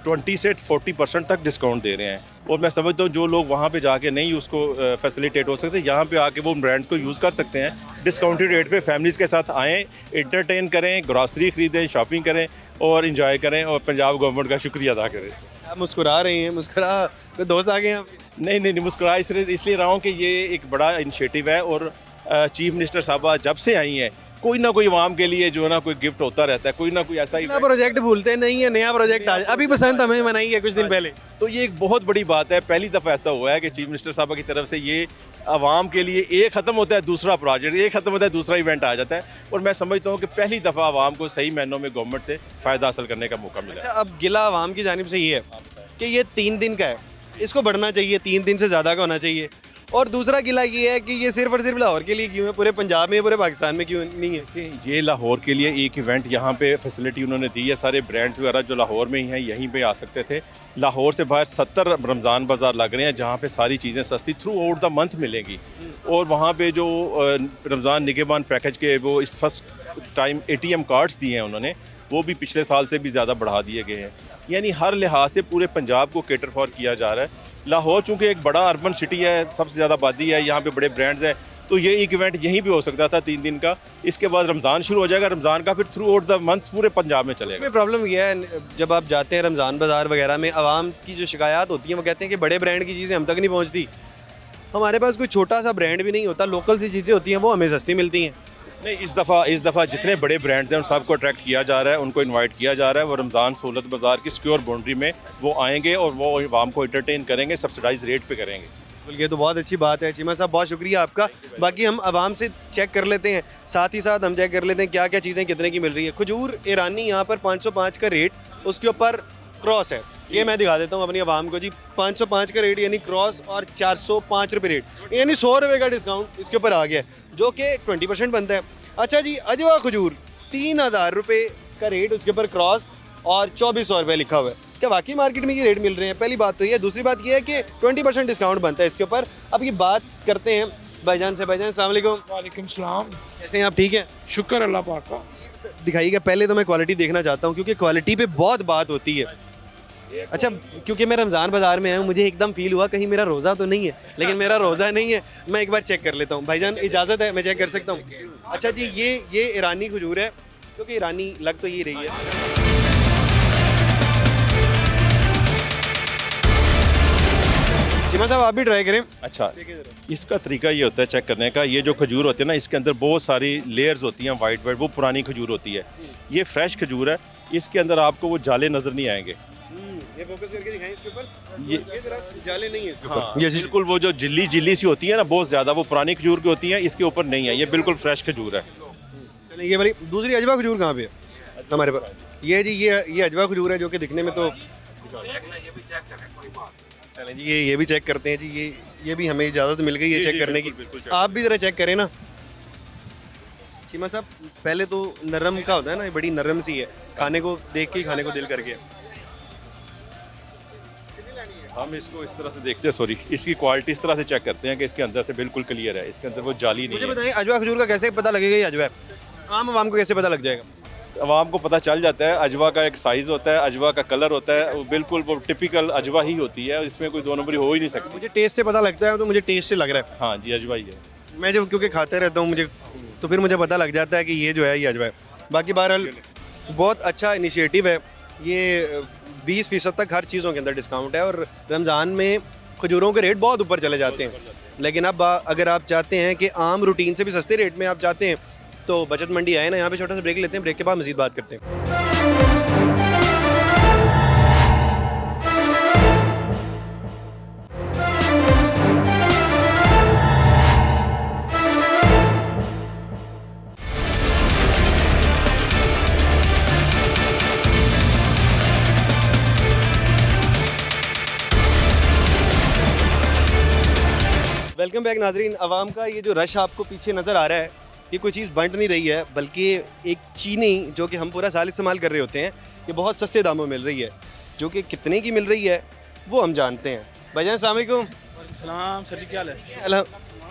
20 से 40% तक डिस्काउंट दे रहे हैं। और मैं समझता हूँ जो लोग वहाँ पे जाके नहीं उसको फैसिलिटेट हो सकते, यहाँ पे आके वो ब्रांड्स को यूज़ कर सकते हैं डिस्काउंटेड रेट पे। फैमिलीज़ के साथ आएँ, इंटरटेन करें, ग्रॉसरी ख़रीदें, शॉपिंग करें और इंजॉय करें और पंजाब गवर्नमेंट का शुक्रिया अदा करें। आप मुस्कुरा रही हैं, मुस्कुरा कोई दोस्त आ गए हैं आपके? नहीं, मुस्कुरा इसलिए रहा हूँ कि ये एक बड़ा इनिशिएटिव है और चीफ मिनिस्टर साहबा जब से आई हैं कोई ना कोई आवाम के लिए जो है ना कोई गिफ्ट होता रहता है, कोई ना कोई ऐसा ही प्रोजेक्ट भूलते नहीं है, नया प्रोजेक्ट आ अभी बसंत हमें मनाई है कुछ दिन पहले। तो ये एक बहुत बड़ी बात है। पहली दफ़ा ऐसा हुआ है कि चीफ मिनिस्टर साहब की तरफ से ये आवाम के लिए एक ख़त्म होता है दूसरा प्रोजेक्ट, एक ख़त्म होता है दूसरा इवेंट आ जाता है और मैं समझता हूँ कि पहली दफ़ा आवाम को सही मायनों में गवर्नमेंट से फ़ायदा हासिल करने का मौका मिला। अच्छा, अब गिला आवाम की जानिब से ये है कि ये 3 दिन का है, इसको बढ़ना चाहिए, 3 दिन से ज़्यादा का होना चाहिए। और दूसरा गिला ये है कि ये सिर्फ और सिर्फ लाहौर के लिए क्यों है, पूरे पंजाब में, पूरे पाकिस्तान में क्यों नहीं है? ये लाहौर के लिए एक इवेंट यहाँ पे फैसिलिटी उन्होंने दी है। सारे ब्रांड्स वगैरह जो लाहौर में ही हैं यहीं पे आ सकते थे। लाहौर से बाहर 70 रमज़ान बाज़ार लग रहे हैं जहाँ पे सारी चीज़ें सस्ती थ्रू आउट द मंथ मिलेंगी। और वहाँ पे जो रमज़ान निगहबान पैकेज के वो इस फर्स्ट टाइम ATM कार्ड्स दिए हैं उन्होंने, वो भी पिछले साल से भी ज़्यादा बढ़ा दिए गए हैं। यानी हर लिहाज से पूरे पंजाब को केटर फॉर किया जा रहा है। लाहौर चूँकि एक बड़ा अर्बन सिटी है, सबसे ज़्यादा आबादी है, यहाँ पे बड़े ब्रांड्स हैं, तो ये एक इवेंट यहीं भी हो सकता था 3 दिन का। इसके बाद रमज़ान शुरू हो जाएगा, रमज़ान का फिर थ्रू आउट द मंथ पूरे पंजाब में चलेगा। प्रॉब्लम यह है, जब आप जाते हैं रमज़ान बाज़ार वगैरह में, आवाम की जो शिकायत होती है वो कहते हैं कि बड़े ब्रांड की चीज़ें हम तक नहीं पहुँचती। हमारे पास कोई छोटा सा ब्रांड भी नहीं होता, लोकल सी चीज़ें होती हैं वो हमें सस्ती मिलती हैं। नहीं, इस दफ़ा जितने बड़े ब्रांड्स हैं उन सबको अट्रैक्ट किया जा रहा है, उनको इनवाइट किया जा रहा है। वो रमज़ान सहूलत बाज़ार की सिक्योर बाउंड्री में वो आएंगे और वो आवाम को एंटरटेन करेंगे, सब्सिडाइज रेट पे करेंगे। बिल्कुल, ये तो बहुत अच्छी बात है चीमा साहब, बहुत शुक्रिया आपका। बाकी हम आवाम से चेक कर लेते हैं, साथ ही साथ हम चेक कर लेते हैं क्या क्या चीज़ें कितने की मिल रही है। खजूर ईरानी यहाँ पर 505 का रेट, उसके ऊपर क्रॉस है, ये मैं दिखा देता हूँ अपनी आवाम को जी। 505 का रेट यानी क्रॉस और 405 रुपये रेट, यानी 100 रुपये का डिस्काउंट इसके ऊपर आ गया है, जो कि 20% बनता है। अच्छा जी, अजवा खजूर 3000 रुपये का रेट, उसके ऊपर क्रॉस और 2400 रुपये लिखा हुआ है। क्या वाकई मार्केट में ये रेट मिल रहे हैं? पहली बात तो ये। दूसरी बात ये है कि 20% डिस्काउंट बनता है इसके ऊपर। अब ये बात करते हैं भाईजान से। भाईजान अस्सलाम वालेकुम। वालेकुम सलाम। कैसे हैं आप? ठीक हैं? शुक्र अल्लाह पाक का। दिखाइएगा, पहले तो मैं क्वालिटी देखना चाहता हूँ क्योंकि क्वालिटी पे बहुत बात होती है। अच्छा, क्योंकि मैं रमज़ान बाज़ार में आया हूँ, मुझे एकदम फील हुआ कहीं मेरा रोज़ा तो नहीं है, लेकिन मेरा रोज़ा नहीं है। मैं एक बार चेक कर लेता हूँ। भाईजान इजाज़त है, मैं चेक कर सकता हूँ? अच्छा जी, ये ईरानी खजूर है, क्योंकि ईरानी लग तो ये रही है। चिमा साहब आप भी ट्राई करें। अच्छा, इसका तरीका ये होता है चेक करने का, ये जो खजूर होती है ना, इसके अंदर बहुत सारी लेयर्स होती हैं वाइट वाइट, वो पुरानी खजूर होती है। ये फ्रेश खजूर है, इसके अंदर आपको वो जाले नज़र नहीं आएंगे। ये फोकस करके दिखाएं इसके ऊपर। ये जरा जाले नहीं है इसके ऊपर। हाँ, बिल्कुल वो जो जिल्ली सी होती है ना, बहुत ज़्यादा, वो पुरानी खजूर की होती है, इसके ऊपर नहीं है, ये बिल्कुल फ्रेश खजूर है। चलिए, ये वाली दूसरी अजवा खजूर कहाँ पे है हमारे पास? ये जी, ये अजवा खजूर है, जो कि दिखने में तो, चलें जी ये भी चेक करते हैं जी। ये भी हमें इजाज़त मिल गई है चेक करने की। आप भी ज़रा चेक करें ना चीमा साहब। पहले तो नरम का होता है ना, ये बड़ी नरम सी है, खाने को देख के ही खाने को दिल कर गया। हम इसको इस तरह से देखते हैं, सॉरी, इसकी क्वालिटी इस तरह से चेक करते हैं कि इसके अंदर से बिल्कुल क्लियर है, इसके अंदर वो जाली नहीं है। मुझे बताइए, अजवा खजूर का कैसे पता लगेगा ये अजवा है? आम आवाम को कैसे पता लग जाएगा? आवाम को पता चल जाता है, अजवा का एक साइज़ होता है, अजवा का कलर होता है, वो बिल्कुल वो टिपिकल अजवा ही होती है, इसमें कोई दो नंबरी हो ही नहीं सकती। मुझे टेस्ट से पता लगता है, तो मुझे टेस्ट से लग रहा है। हाँ जी, अजवा ही है। मैं जब क्योंकि खाते रहता हूँ मुझे, तो फिर मुझे पता लग जाता है कि ये जो है ये अजवा है। बाकी बहरहाल बहुत अच्छा इनिशिएटिव है ये। 20% तक हर चीज़ों के अंदर डिस्काउंट है, और रमज़ान में खजूरों के रेट बहुत ऊपर चले जाते हैं। लेकिन अब अगर आप चाहते हैं कि आम रूटीन से भी सस्ते रेट में आप चाहते हैं, तो बचत मंडी आए ना, यहाँ पे छोटा सा ब्रेक लेते हैं, ब्रेक के बाद मज़ीद बात करते हैं। वेलकम बैक नाजरीन। आवाम का ये जो रश आपको पीछे नज़र आ रहा है, ये कोई चीज़ बंट नहीं रही है, बल्कि एक चीनी जो कि हम पूरा साल इस्तेमाल कर रहे होते हैं, ये बहुत सस्ते दामों में मिल रही है। जो कि कितने की मिल रही है वो हम जानते हैं। भाईजान अस्सलाम वालेकुम। सलाम सर जी, क्या हाल है?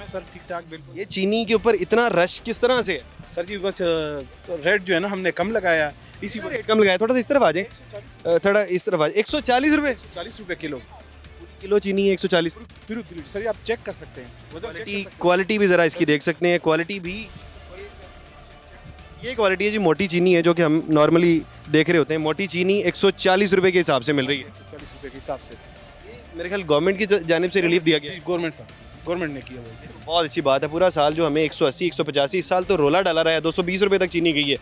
सर ठीक ठाक बिल्कुल। ये चीनी के ऊपर इतना रश किस तरह से है? सर जी बस रेट जो है ना हमने कम लगाया, इसी पर रेट कम लगाया। थोड़ा सा इस तरफ आ जाए, थोड़ा इस तरफ आ जाए। 140 रुपये 40 रुपये किलो चीनी है, 140। फिर सर आप चेक कर सकते हैं, क्वालिटी भी ज़रा इसकी देख सकते हैं। क्वालिटी भी, ये क्वालिटी है जी, मोटी चीनी है, जो कि हम नॉर्मली देख रहे होते हैं। मोटी चीनी 140 रुपये के हिसाब से मिल रही है। 140 रुपये के हिसाब से मेरे ख्याल गवर्नमेंट की जानिब से रिलीफ दिया गया। गवर्नमेंट ने किया हुआ, बहुत अच्छी बात है। पूरा साल जो हमें 180 185, इस साल तो रोला डाला रहा है, 220 रुपये तक चीनी गई है,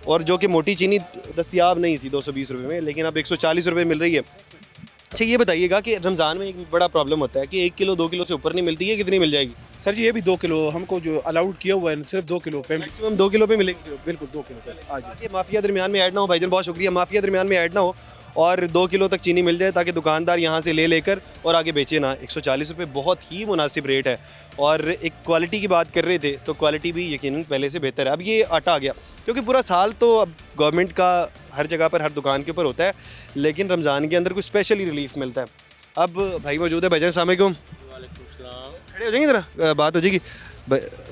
और जो कि मोटी चीनी दस्तियाब नहीं थी 220 रुपये में, लेकिन अब 140 रुपये मिल रही है। अच्छा, ये बताइएगा कि रमज़ान में एक बड़ा प्रॉब्लम होता है कि 1 किलो 2 किलो से ऊपर नहीं मिलती है, कितनी मिल जाएगी? सर जी ये भी 2 किलो हमको जो अलाउड किया हुआ है, सिर्फ 2 किलो पे, मैक्सिमम 2 किलो पे मिलेगी। बिल्कुल 2 किलो पे। आज ये माफिया दरमियान में ऐड ना हो भाईजान, बहुत शुक्रिया, माफिया दरमियान में ऐड ना हो और 2 किलो तक चीनी मिल जाए, ताकि दुकानदार यहाँ से ले लेकर और आगे बेचे ना। 140 रुपये बहुत ही मुनासिब रेट है। और एक क्वालिटी की बात कर रहे थे, तो क्वालिटी भी यकीनन पहले से बेहतर है। अब ये आटा आ गया, क्योंकि पूरा साल तो अब गवर्नमेंट का हर जगह पर हर दुकान के ऊपर होता है, लेकिन रमज़ान के अंदर कुछ स्पेशली रिलीफ मिलता है। अब भाई मौजूद है, भाईजान अस्सलाम वालेकुम। खड़े हो जाएंगे ज़रा, बात हो जाएगी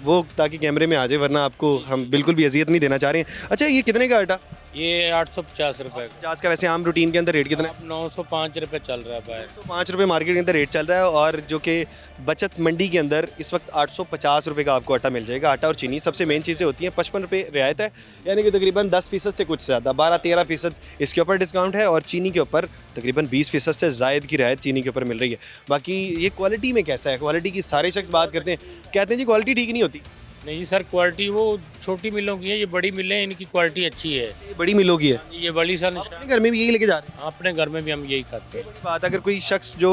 वो, ताकि कैमरे में आ जाए, वरना आपको हम बिल्कुल भी अजियत नहीं देना चाह रहे हैं। अच्छा, ये कितने का आटा? ये 850 रुपये 50 का। वैसे आम रूटीन के अंदर रेट कितना है? 905 रुपये चल रहा है भाई। 5 रुपये मार्केट के अंदर रेट चल रहा है, और जो कि बचत मंडी के अंदर इस वक्त 850 रुपये का आपको आटा मिल जाएगा। आटा और चीनी सबसे मेन चीज़ें होती हैं। 55 रुपये रियायत है, यानी कि तकरीबन 10% से कुछ ज़्यादा, 12-13% इसके ऊपर डिस्काउंट है, और चीनी के ऊपर तकरीबन 20% से ज़ायद की रियायत चीनी के ऊपर मिल रही है। बाकी ये क्वालिटी में कैसा है? क्वालिटी की सारे शख्स बात करते हैं, कहते हैं जी क्वालिटी ठीक नहीं होती, नहीं सर, क्वालिटी वो छोटी मिलों की है, ये बड़ी मिलें, इनकी क्वालिटी अच्छी है। ये बड़ी मिलों की है, ये बड़ी सन अपने घर में भी यही लेके जा रहे हैं। अपने घर में भी हम यही खाते हैं। बड़ी बात, अगर कोई शख्स जो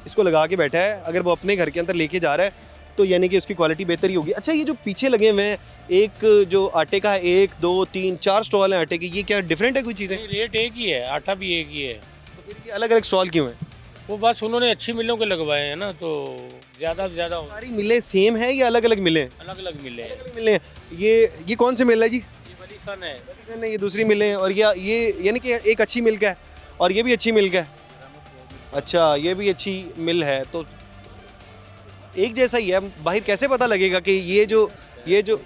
इसको लगा के बैठा है, अगर वो अपने घर के अंदर लेके जा रहा है तो यानी कि उसकी क्वालिटी बेहतर ही होगी। अच्छा, ये जो पीछे लगे हुए हैं, एक जो आटे का है, 1 2 3 4 स्टॉल हैं आटे के, ये क्या डिफरेंट है कोई चीज़ें? नहीं, रेट एक ही है, आटा भी एक ही है। तो फिर ये अलग अलग स्टॉल क्यों हैं? वो बस उन्होंने अच्छी मिलों के लगवाए हैं ना, तो ज़्यादा से ज़्यादा सारी मिलें सेम है या अलग अलग मिलें हैं? अलग अलग मिले हैं। अलग मिलें हैं। ये कौन से मिल है जी? ये बड़ी सन है। नहीं, ये दूसरी मिलें हैं। और ये यानी कि एक अच्छी मिल का है और ये भी अच्छी मिल का है। अच्छा, ये भी अच्छी मिल है, तो एक जैसा ही है। बाहर कैसे पता लगेगा कि ये जो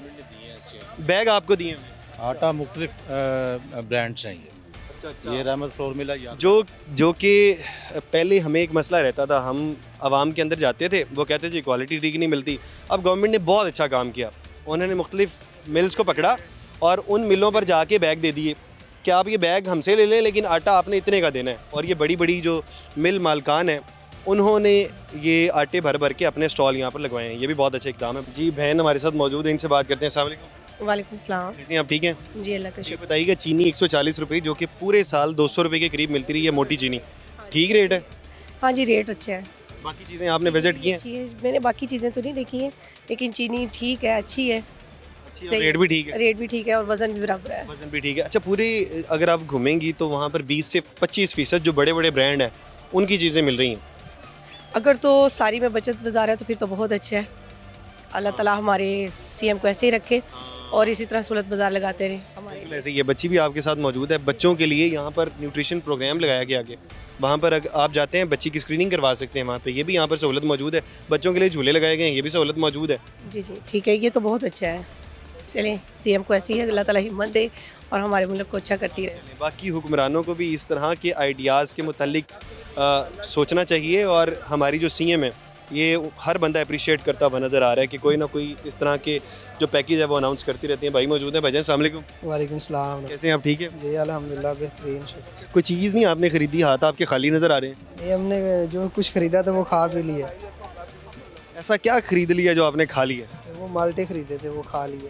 बैग आपको दिए हैं? आटा मुख्तलिफ ब्रांड्स हैं ये रहमत फ्लोर मिला जो कि पहले हमें एक मसला रहता था, हम आवाम के अंदर जाते थे, वो कहते थे क्वालिटी ठीक नहीं मिलती। अब गवर्नमेंट ने बहुत अच्छा काम किया, उन्होंने मुख्तलिफ मिल्स को पकड़ा और उन मिलों पर जाके बैग दे दिए कि आप ये बैग हमसे ले लें, लेकिन आटा आपने इतने का देना है। और ये बड़ी बड़ी जो मिल मालकान हैं, उन्होंने ये आटे भर भर के अपने स्टॉल यहाँ पर लगवाए हैं। ये भी बहुत अच्छा इकदाम है। जी, बहन हमारे साथ मौजूद है, इनसे बात करते हैं। अस्सलाम वालेकुम। वालेकुम सलाम। कैसे हैं आप? ठीक हैं जी, अल्लाह का ये शुक्र। बताइएगा, चीनी 140 रुपये जो कि पूरे साल 200 रुपये के करीब मिलती रही है, मोटी चीनी, ठीक रेट है? हाँ जी, रेट अच्छा है। बाकी चीज़ें आपने विजिट की हैं? अच्छी है। मैंने बाकी चीज़ें तो नहीं देखी हैं, लेकिन चीनी ठीक है, अच्छी है, और रेट भी ठीक है? रेट भी ठीक है और वज़न भी बराबर है। वजन भी ठीक है। अच्छा, पूरे अगर आप घूमेंगी तो वहाँ पर 20 से 25% जो बड़े बड़े ब्रांड हैं उनकी चीज़ें मिल रही हैं। अगर तो सारी में बचत बाज़ार है तो फिर तो बहुत अच्छा है। अल्लाह ताला हमारे सीएम को ऐसे ही रखे और इसी तरह सहूलत बाज़ार लगाते रहे हमारे। बिल्कुल ऐसे ही है। बच्ची भी आपके साथ मौजूद है। बच्चों के लिए यहाँ पर न्यूट्रिशन प्रोग्राम लगाया गया आगे, वहाँ पर अगर आप जाते हैं बच्ची की स्क्रीनिंग करवा सकते हैं वहाँ पे। ये भी यहाँ पर सहूलत मौजूद है। बच्चों के लिए झूले लगाए गए हैं, ये भी सहूलत मौजूद है। जी जी, ठीक है, ये तो बहुत अच्छा है। चलें, सीएम को ऐसे ही अल्लाह ताला हिम्मत दे और हमारे मुल्क को अच्छा करती रहे। बाकी हुक्मरानों को भी इस तरह के आइडियाज़ के मुतालिक सोचना चाहिए। और हमारी जो सीएम है, ये हर बंदा अप्रिशिएट करता हुआ नज़र आ रहा है कि कोई ना कोई इस तरह के जो पैकेज है वो अनाउंस करती रहती हैं। भाई मौजूद हैं। भाईजान अस्सलाम वालेकुम। वालेकुम सलाम। कैसे हैं आप? ठीक है जी, अल्हम्दुलिल्लाह बेहतरीन। शुक्र। कोई चीज़ नहीं आपने ख़रीदी, हाथ आपके खाली नज़र आ रहे हैं? ये हमने जो कुछ ख़रीदा था वो खा भी लिया। ऐसा क्या ख़रीद लिया जो आपने खा लिया? वो माल्टे ख़रीदे थे, वो खा लिए।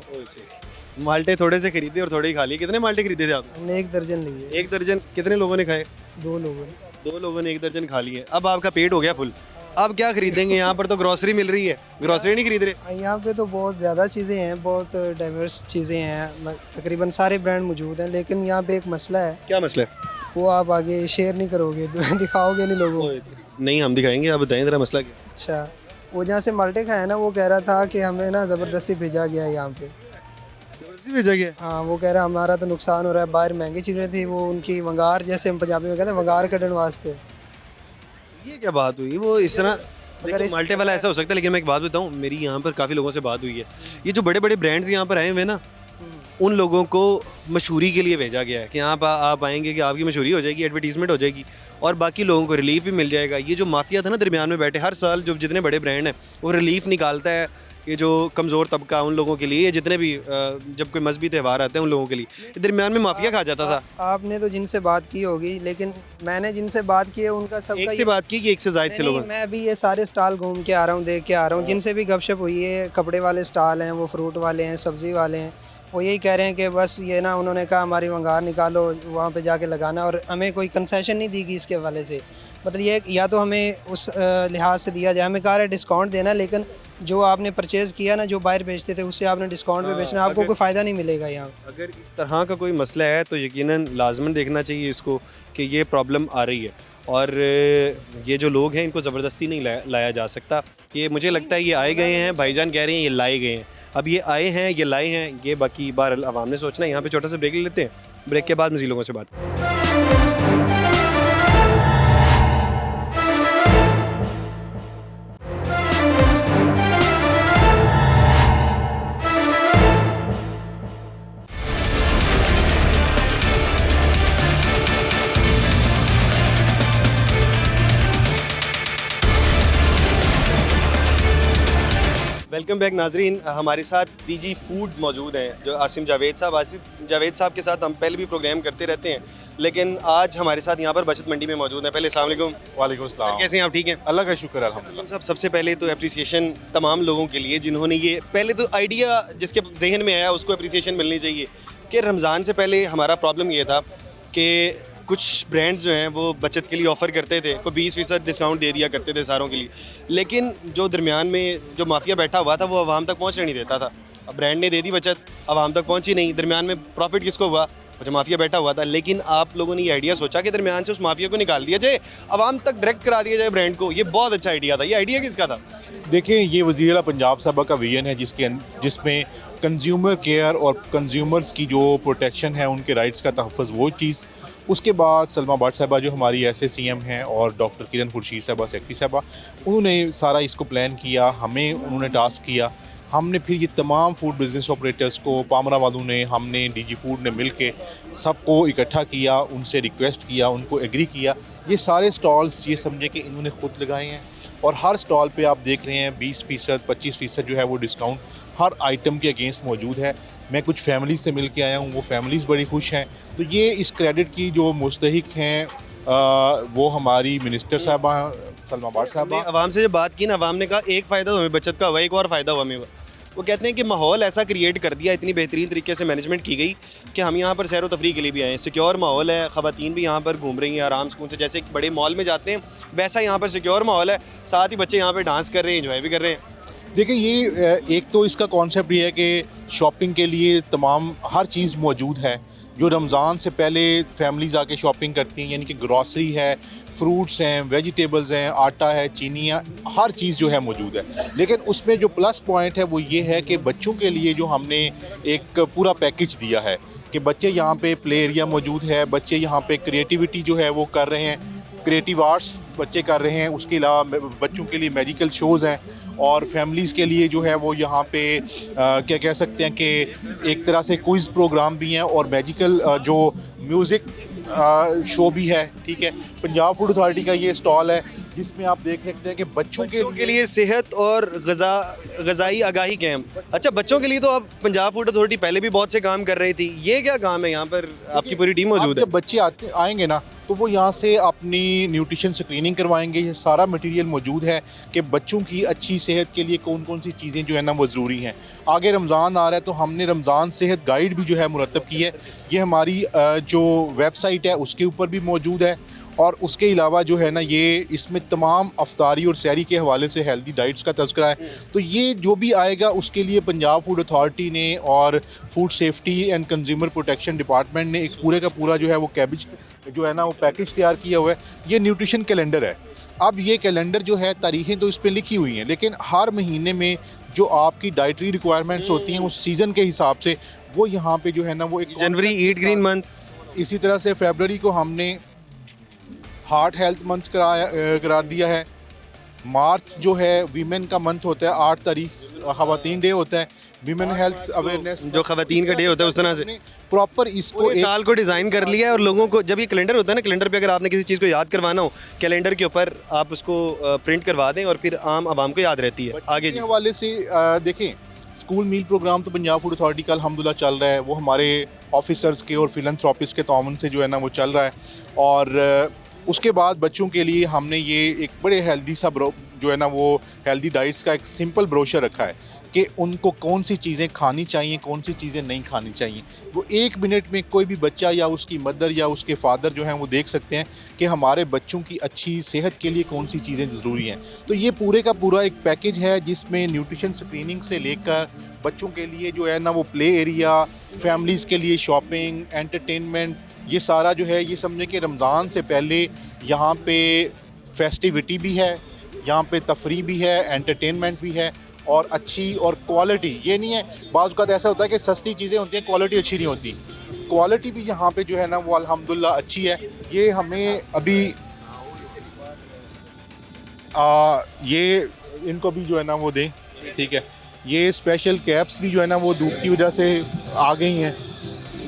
माल्टे थोड़े से खरीदे और थोड़े ही खा लिए। कितने माल्टे खरीदे थे आपने? हमने 1 दर्जन लिए। 1 दर्जन? कितने लोगों ने खाए? 2 लोगों ने। 2 लोगों ने 1 दर्जन खा लिए। अब आपका पेट हो गया फुल, अब क्या खरीदेंगे? यहाँ पर तो ग्रॉसरी मिल रही है, ग्रॉसरी नहीं खरीद रहे? यहाँ पे तो बहुत ज़्यादा चीज़ें हैं, बहुत डाइवर्स चीज़ें हैं, तकरीबन सारे ब्रांड मौजूद हैं। लेकिन यहाँ पे एक मसला है। क्या मसला है? वो आप आगे शेयर नहीं करोगे, दिखाओगे नहीं लोगों को। नहीं, हम दिखाएंगे, आप बताएं ज़रा मसला क्या? अच्छा, वो जहाँ से माल्टे खाया ना, वो कह रहा था कि हमें ना ज़बरदस्ती भेजा गया है यहाँ पे। ज़बरदस्ती भेजा गया? हाँ, वो कह रहा हमारा तो नुकसान हो रहा है। बाहर महंगी चीज़ें थी, वो उनकी वंगार, जैसे हम पंजाबी में कहते हैं, वंगार कढ़ने वास्ते। ये क्या बात हुई? वो इस तरह अगर माल्टे वाला ऐसा हो सकता है। लेकिन मैं एक बात बताऊं, मेरी यहाँ पर काफ़ी लोगों से बात हुई है। ये जो बड़े बड़े ब्रांड्स यहाँ पर आए हुए हैं ना, उन लोगों को मशहूरी के लिए भेजा गया है कि यहाँ पर आप आएंगे कि आपकी मशहूरी हो जाएगी, एडवर्टीजमेंट हो जाएगी और बाकी लोगों को रिलीफ भी मिल जाएगा। ये जो माफिया था ना दरमियान में बैठे, हर साल जो जितने बड़े ब्रांड हैं वो रिलीफ निकालता है ये जो कमज़ोर तबका उन लोगों के लिए, जितने भी जब कोई मजहबी त्यौहार आते हैं उन लोगों के लिए। दरमियान में माफिया खा जाता था। आपने तो जिनसे बात की होगी, लेकिन मैंने जिनसे बात की है उनका सबका एक से बात की कि एक से ज़ायद से लोगों? मैं अभी ये सारे स्टॉल घूम के आ रहा हूँ, देख के आ रहा हूँ। जिनसे भी गपशप हुई है, कपड़े वाले स्टॉल हैं, वो फ्रूट वाले हैं, सब्ज़ी वाले हैं, वो यही कह रहे हैं कि बस ये ना, उन्होंने कहा हमारी वंगार निकालो, वहाँ पे जाके लगाना, और हमें कोई कंसेशन नहीं दी गई इसके हवाले से। मतलब ये या तो हमें उस लिहाज से दिया जाए, हमें कहा है डिस्काउंट देना, लेकिन जो आपने परचेज़ किया ना, जो बाहर बेचते थे, उससे आपने डिस्काउंट पे बेचना, आपको कोई फ़ायदा नहीं मिलेगा यहाँ। अगर इस तरह का कोई मसला है तो यकीनन लाजमन देखना चाहिए इसको कि ये प्रॉब्लम आ रही है। और ये जो लोग हैं इनको ज़बरदस्ती नहीं लाया जा सकता। ये मुझे लगता है ये आए गए हैं, भाईजान कह रहे हैं ये लाए गए हैं। अब ये आए हैं, ये लाए हैं, ये बाकी बार आवाम ने सोचना है। यहाँ पे छोटा सा ब्रेक ले लेते हैं, ब्रेक के बाद मज़ीद लोगों से बात करें। वेलकम बैक नाजरीन, हमारे साथ डीजी फूड मौजूद हैं जो आसिम जावेद साहब। आसिम जावेद साहब के साथ हम पहले भी प्रोग्राम करते रहते हैं, लेकिन आज हमारे साथ यहाँ पर बचत मंडी में मौजूद हैं। पहले अस्सलाम वालेकुम। वालेकुम अस्सलाम। कैसे हैं आप? ठीक हैं, अल्लाह का शुक्र है, अल्हम्दुलिल्लाह। साहब सबसे पहले तो अप्रिसिएशन तमाम लोगों के लिए जिन्होंने ये पहले तो आइडिया जिसके जहन में आया उसको अप्रिसिएशन मिलनी चाहिए कि रमज़ान से पहले हमारा प्रॉब्लम ये था कि कुछ ब्रांड्स जो हैं वो बचत के लिए ऑफ़र करते थे, कोई 20% डिस्काउंट दे दिया करते थे सारों के लिए, लेकिन जो दरमियान में जो माफिया बैठा हुआ था वो आवाम तक पहुँचने नहीं देता था। अब ब्रांड ने दे दी बचत, आवाम तक पहुँची नहीं, दरमियान में प्रॉफिट किसको हुआ? जो माफिया बैठा हुआ था। लेकिन आप लोगों ने ये आइडिया सोचा कि दरमियान से उस माफिया को निकाल दिया जाए, आवाम तक डायरेक्ट करा दिया जाए ब्रांड को। ये बहुत अच्छा आइडिया था। ये आइडिया किसका था? देखें, ये वज़ीर पंजाब साहब का विजन है जिसमें कंज्यूमर केयर और कंज्यूमर्स की जो प्रोटेक्शन है, उनके राइट्स का तहफ़्फ़ुज़, वो चीज़। उसके बाद सलमा भट्ट साहबा जो हमारी SACM हैं और डॉक्टर किरण खुर्शीद साहबा सेक्रेटरी साहबा, उन्होंने सारा इसको प्लान किया, हमें उन्होंने टास्क किया। हमने फिर ये तमाम फूड बिज़नेस ऑपरेटर्स को, पामरा वालों ने, हमने डीजी फूड ने मिल के सबको इकट्ठा किया, उनसे रिक्वेस्ट किया, उनको एग्री किया। ये सारे स्टॉल्स ये समझे कि इन्होंने ख़ुद लगाए हैं और हर स्टॉल पे आप देख रहे हैं 20%, 25% जो है वो डिस्काउंट हर आइटम के अगेंस्ट मौजूद है। मैं कुछ फैमिलीज से मिल के आया हूँ, वो फैमिलीज़ बड़ी खुश हैं। तो ये इस क्रेडिट की जो मुस्तहिक हैं वो हमारी मिनिस्टर साहबा सलमा भट्ट साहबा। आवाम से जब बात की ना, आवाम ने कहा एक फ़ायदा तो हमें बचत का हुआ, एक और फ़ायदा हुआ हमें। वो कहते हैं कि माहौल ऐसा क्रिएट कर दिया, इतनी बेहतरीन तरीके से मैनेजमेंट की गई कि हम यहाँ पर सैर व तफरीह के लिए भी आए हैं। सिक्योर माहौल है, ख़वातीन भी यहाँ पर घूम रही हैं आराम सुकून से, जैसे एक बड़े मॉल में जाते हैं वैसा यहाँ पर सिक्योर माहौल है। साथ ही बच्चे यहाँ पर डांस कर रहे हैं, एंजॉय भी कर रहे हैं। देखिए, ये एक तो इसका कॉन्सेप्ट ये है कि शॉपिंग के लिए तमाम हर चीज़ मौजूद है जो रमज़ान से पहले फैमिलीज़ आके शॉपिंग करती हैं, यानी कि ग्रॉसरी है, फ्रूट्स हैं, वेजिटेबल्स हैं, आटा है, चीनियाँ, हर चीज़ जो है मौजूद है। लेकिन उसमें जो प्लस पॉइंट है वो ये है कि बच्चों के लिए जो हमने एक पूरा पैकेज दिया है कि बच्चे यहाँ पे प्ले एरिया मौजूद है, बच्चे यहाँ पे क्रिएटिविटी जो है वो कर रहे हैं, क्रिएटिव आर्ट्स बच्चे कर रहे हैं। उसके अलावा बच्चों के लिए मैजिकल शोज़ हैं और फैमिलीज़ के लिए जो है वो यहाँ पे क्या कह सकते हैं कि एक तरह से क्विज़ प्रोग्राम भी हैं और मैजिकल जो म्यूज़िक शो भी है। ठीक है, पंजाब फूड अथॉरिटी का ये स्टॉल है जिसमें आप देख सकते हैं कि बच्चों के लिए सेहत और ग़ज़ाई आगाही कैंप। अच्छा, बच्चों के लिए तो अब पंजाब फूड अथॉरिटी पहले भी बहुत से काम कर रही थी, ये क्या काम है? यहाँ पर आपकी पूरी टीम मौजूद है। जब बच्चे आएंगे ना तो वो यहाँ से अपनी न्यूट्रिशन स्क्रीनिंग करवाएंगे। ये सारा मटेरियल मौजूद है कि बच्चों की अच्छी सेहत के लिए कौन कौन सी चीज़ें जो है ना वो ज़रूरी हैं। आगे रमज़ान आ रहा है तो हमने रमज़ान सेहत गाइड भी जो है मुरतब की है। ये हमारी जो वेबसाइट है उसके ऊपर भी मौजूद है और उसके अलावा जो है ना ये इसमें तमाम अफ्तारी और सहरी के हवाले से हेल्दी डाइट्स का तज़किरा है। तो ये जो भी आएगा उसके लिए पंजाब फूड अथॉरिटी ने और food safety and consumer protection department ने एक पूरे का पूरा जो है वो कैबिज जो है ना वो पैकेज तैयार किया हुआ है। ये न्यूट्रिशन कैलेंडर है। अब ये कैलेंडर जो है, तारीखें तो इस पर लिखी हुई हैं, लेकिन हर महीने में जो आपकी डाइटरी रिक्वायरमेंट्स होती हैं उस सीज़न के हिसाब से वो यहाँ पे जो है ना वो एक जनवरी ईट ग्रीन मंथ, इसी तरह से फरवरी को हमने हार्ट हेल्थ मंथ करार दिया है। मार्च जो है वीमेन का मंथ होता है, 8 तारीख ख़वातीन डे होता है, वीमेन हेल्थ अवेयरनेस जो ख़वातीन का डे होता है। उस तरह से प्रॉपर इसको एक साल को डिज़ाइन कर लिया है और लोगों को जब ये कैलेंडर होता है ना, कैलेंडर पे अगर आपने किसी चीज़ को याद करवाना हो, कैलेंडर के ऊपर आप उसको प्रिंट करवा दें और फिर आम आवाम को याद रहती है। आगे के हवाले से देखें, स्कूल मील प्रोग्राम तो पंजाब फूड अथॉरिटी का अल्हम्दुलिल्लाह चल रहा है। वो हमारे ऑफिसर्स के और फिलंथ्रोपिस्ट के ताउन से जो है ना वो चल रहा है। और उसके बाद बच्चों के लिए हमने ये एक बड़े हेल्दी सा जो है ना वो हेल्दी डाइट्स का एक सिंपल ब्रोशर रखा है कि उनको कौन सी चीज़ें खानी चाहिए, कौन सी चीज़ें नहीं खानी चाहिए। वो 1 मिनट में कोई भी बच्चा या उसकी मदर या उसके फादर जो हैं वो देख सकते हैं कि हमारे बच्चों की अच्छी सेहत के लिए कौन सी चीज़ें ज़रूरी हैं। तो ये पूरे का पूरा एक पैकेज है जिसमें न्यूट्रिशन स्क्रीनिंग से लेकर बच्चों के लिए जो है ना वो प्ले एरिया, फैमिलीज़ के लिए शॉपिंग, एंटरटेनमेंट, ये सारा जो है ये समझे कि रमज़ान से पहले यहाँ पे फेस्टिविटी भी है, यहाँ पे तफरी भी है, एंटरटेनमेंट भी है और अच्छी और क्वालिटी। ये नहीं है, बाज़ औक़ात ऐसा होता है कि सस्ती चीज़ें होती हैं, क्वालिटी अच्छी नहीं होती। क्वालिटी भी यहाँ पे जो है ना वो अल्हम्दुलिल्लाह अच्छी है। ये हमें अभी ये इनको भी जो है ना वो दें, ठीक है। ये स्पेशल कैप्स भी जो है ना वो धूप की वजह से आ गई हैं,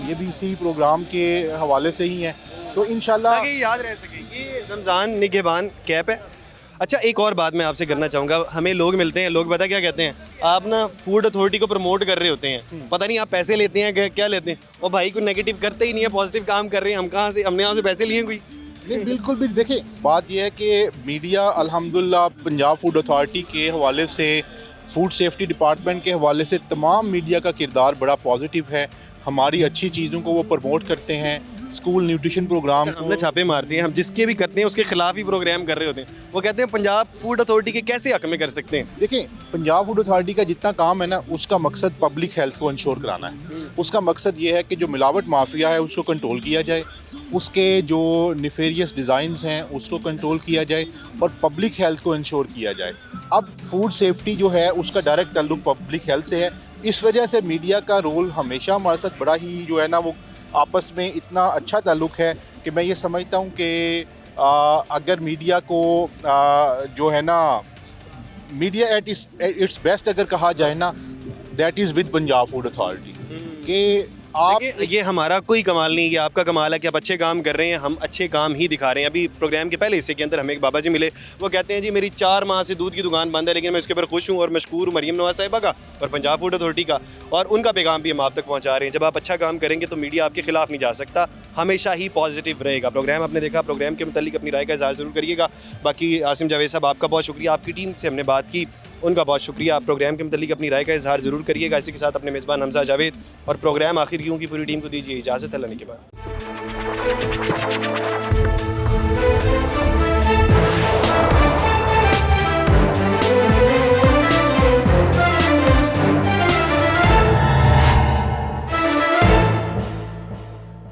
ये भी इसी प्रोग्राम के हवाले से ही हैं। तो इंशाल्लाह ताकि याद रह सके, ये रमज़ान निगहबान कैप है। अच्छा, एक और बात मैं आपसे करना चाहूँगा, हमें लोग मिलते हैं, लोग पता क्या कहते हैं, आप ना फूड अथॉरिटी को प्रमोट कर रहे होते हैं, पता नहीं आप पैसे लेते हैं क्या लेते हैं, और भाई को नेगेटिव करते ही नहीं है, पॉजिटिव काम कर रहे हैं, हम कहाँ से, हमने यहाँ से पैसे लिए कोई? नहीं, बिल्कुल भी देखिए, बात यह है कि मीडिया अल्हम्दुलिल्लाह पंजाब फूड अथॉरिटी के हवाले से, फूड सेफ्टी डिपार्टमेंट के हवाले से तमाम मीडिया का किरदार बड़ा पॉजिटिव है। हमारी अच्छी चीज़ों को वो प्रमोट करते हैं, स्कूल न्यूट्रिशन प्रोग्राम हमने छापे मार दिए, हम जिसके भी करते हैं उसके खिलाफ ही प्रोग्राम कर रहे होते हैं। वो कहते हैं पंजाब फूड अथॉरिटी के कैसे हक में कर सकते हैं? देखिए, पंजाब फूड अथॉरिटी का जितना काम है ना, उसका मकसद पब्लिक हेल्थ को इंश्योर कराना है। उसका मकसद ये है कि जो मिलावट माफिया है उसको कंट्रोल किया जाए, उसके जो निफेरियस डिज़ाइंस हैं उसको कंट्रोल किया जाए और पब्लिक हेल्थ को इंश्योर किया जाए। अब फूड सेफ्टी जो है उसका डायरेक्ट ताल्लुक पब्लिक हेल्थ से है। इस वजह से मीडिया का रोल हमेशा हमारे साथ बड़ा ही जो है ना, वो आपस में इतना अच्छा ताल्लुक है कि मैं ये समझता हूँ कि अगर मीडिया को जो है ना, मीडिया एट इट्स बेस्ट अगर कहा जाए ना, that is with Punjab food authority. कि आप ये हमारा कोई कमाल नहीं, ये आपका कमाल है कि आप अच्छे काम कर रहे हैं, हम अच्छे काम ही दिखा रहे हैं। अभी प्रोग्राम के पहले हिस्से के अंदर हमें एक बाबा जी मिले, वो कहते हैं जी मेरी 4 माह से दूध की दुकान बंद है, लेकिन मैं इसके ऊपर खुश हूँ और मशकूर मरीम नवाज साहिबा का और पंजाब फूड अथॉरिटी का, और उनका पैगाम भी हम आप तक पहुँचा रहे हैं। जब आप अच्छा काम करेंगे तो मीडिया आपके खिलाफ नहीं जा सकता, हमेशा ही पॉजिटिव रहेगा। प्रोग्राम आपने देखा, प्रोग्राम के मुतालिक अपनी राय का इज़हार ज़रूर करिएगा। बाकी आसिम जावेद साहब, आपका बहुत शुक्रिया, आपकी टीम से हमने बात की, उनका बहुत शुक्रिया। आप प्रोग्राम के मुतालिक अपनी राय का इज़हार ज़रूर करिएगा। इसी के साथ अपने मेज़बान हमजा जावेद और प्रोग्राम आखिर क्यों की पूरी टीम को दीजिए इजाज़त। अल्लाह के बाद।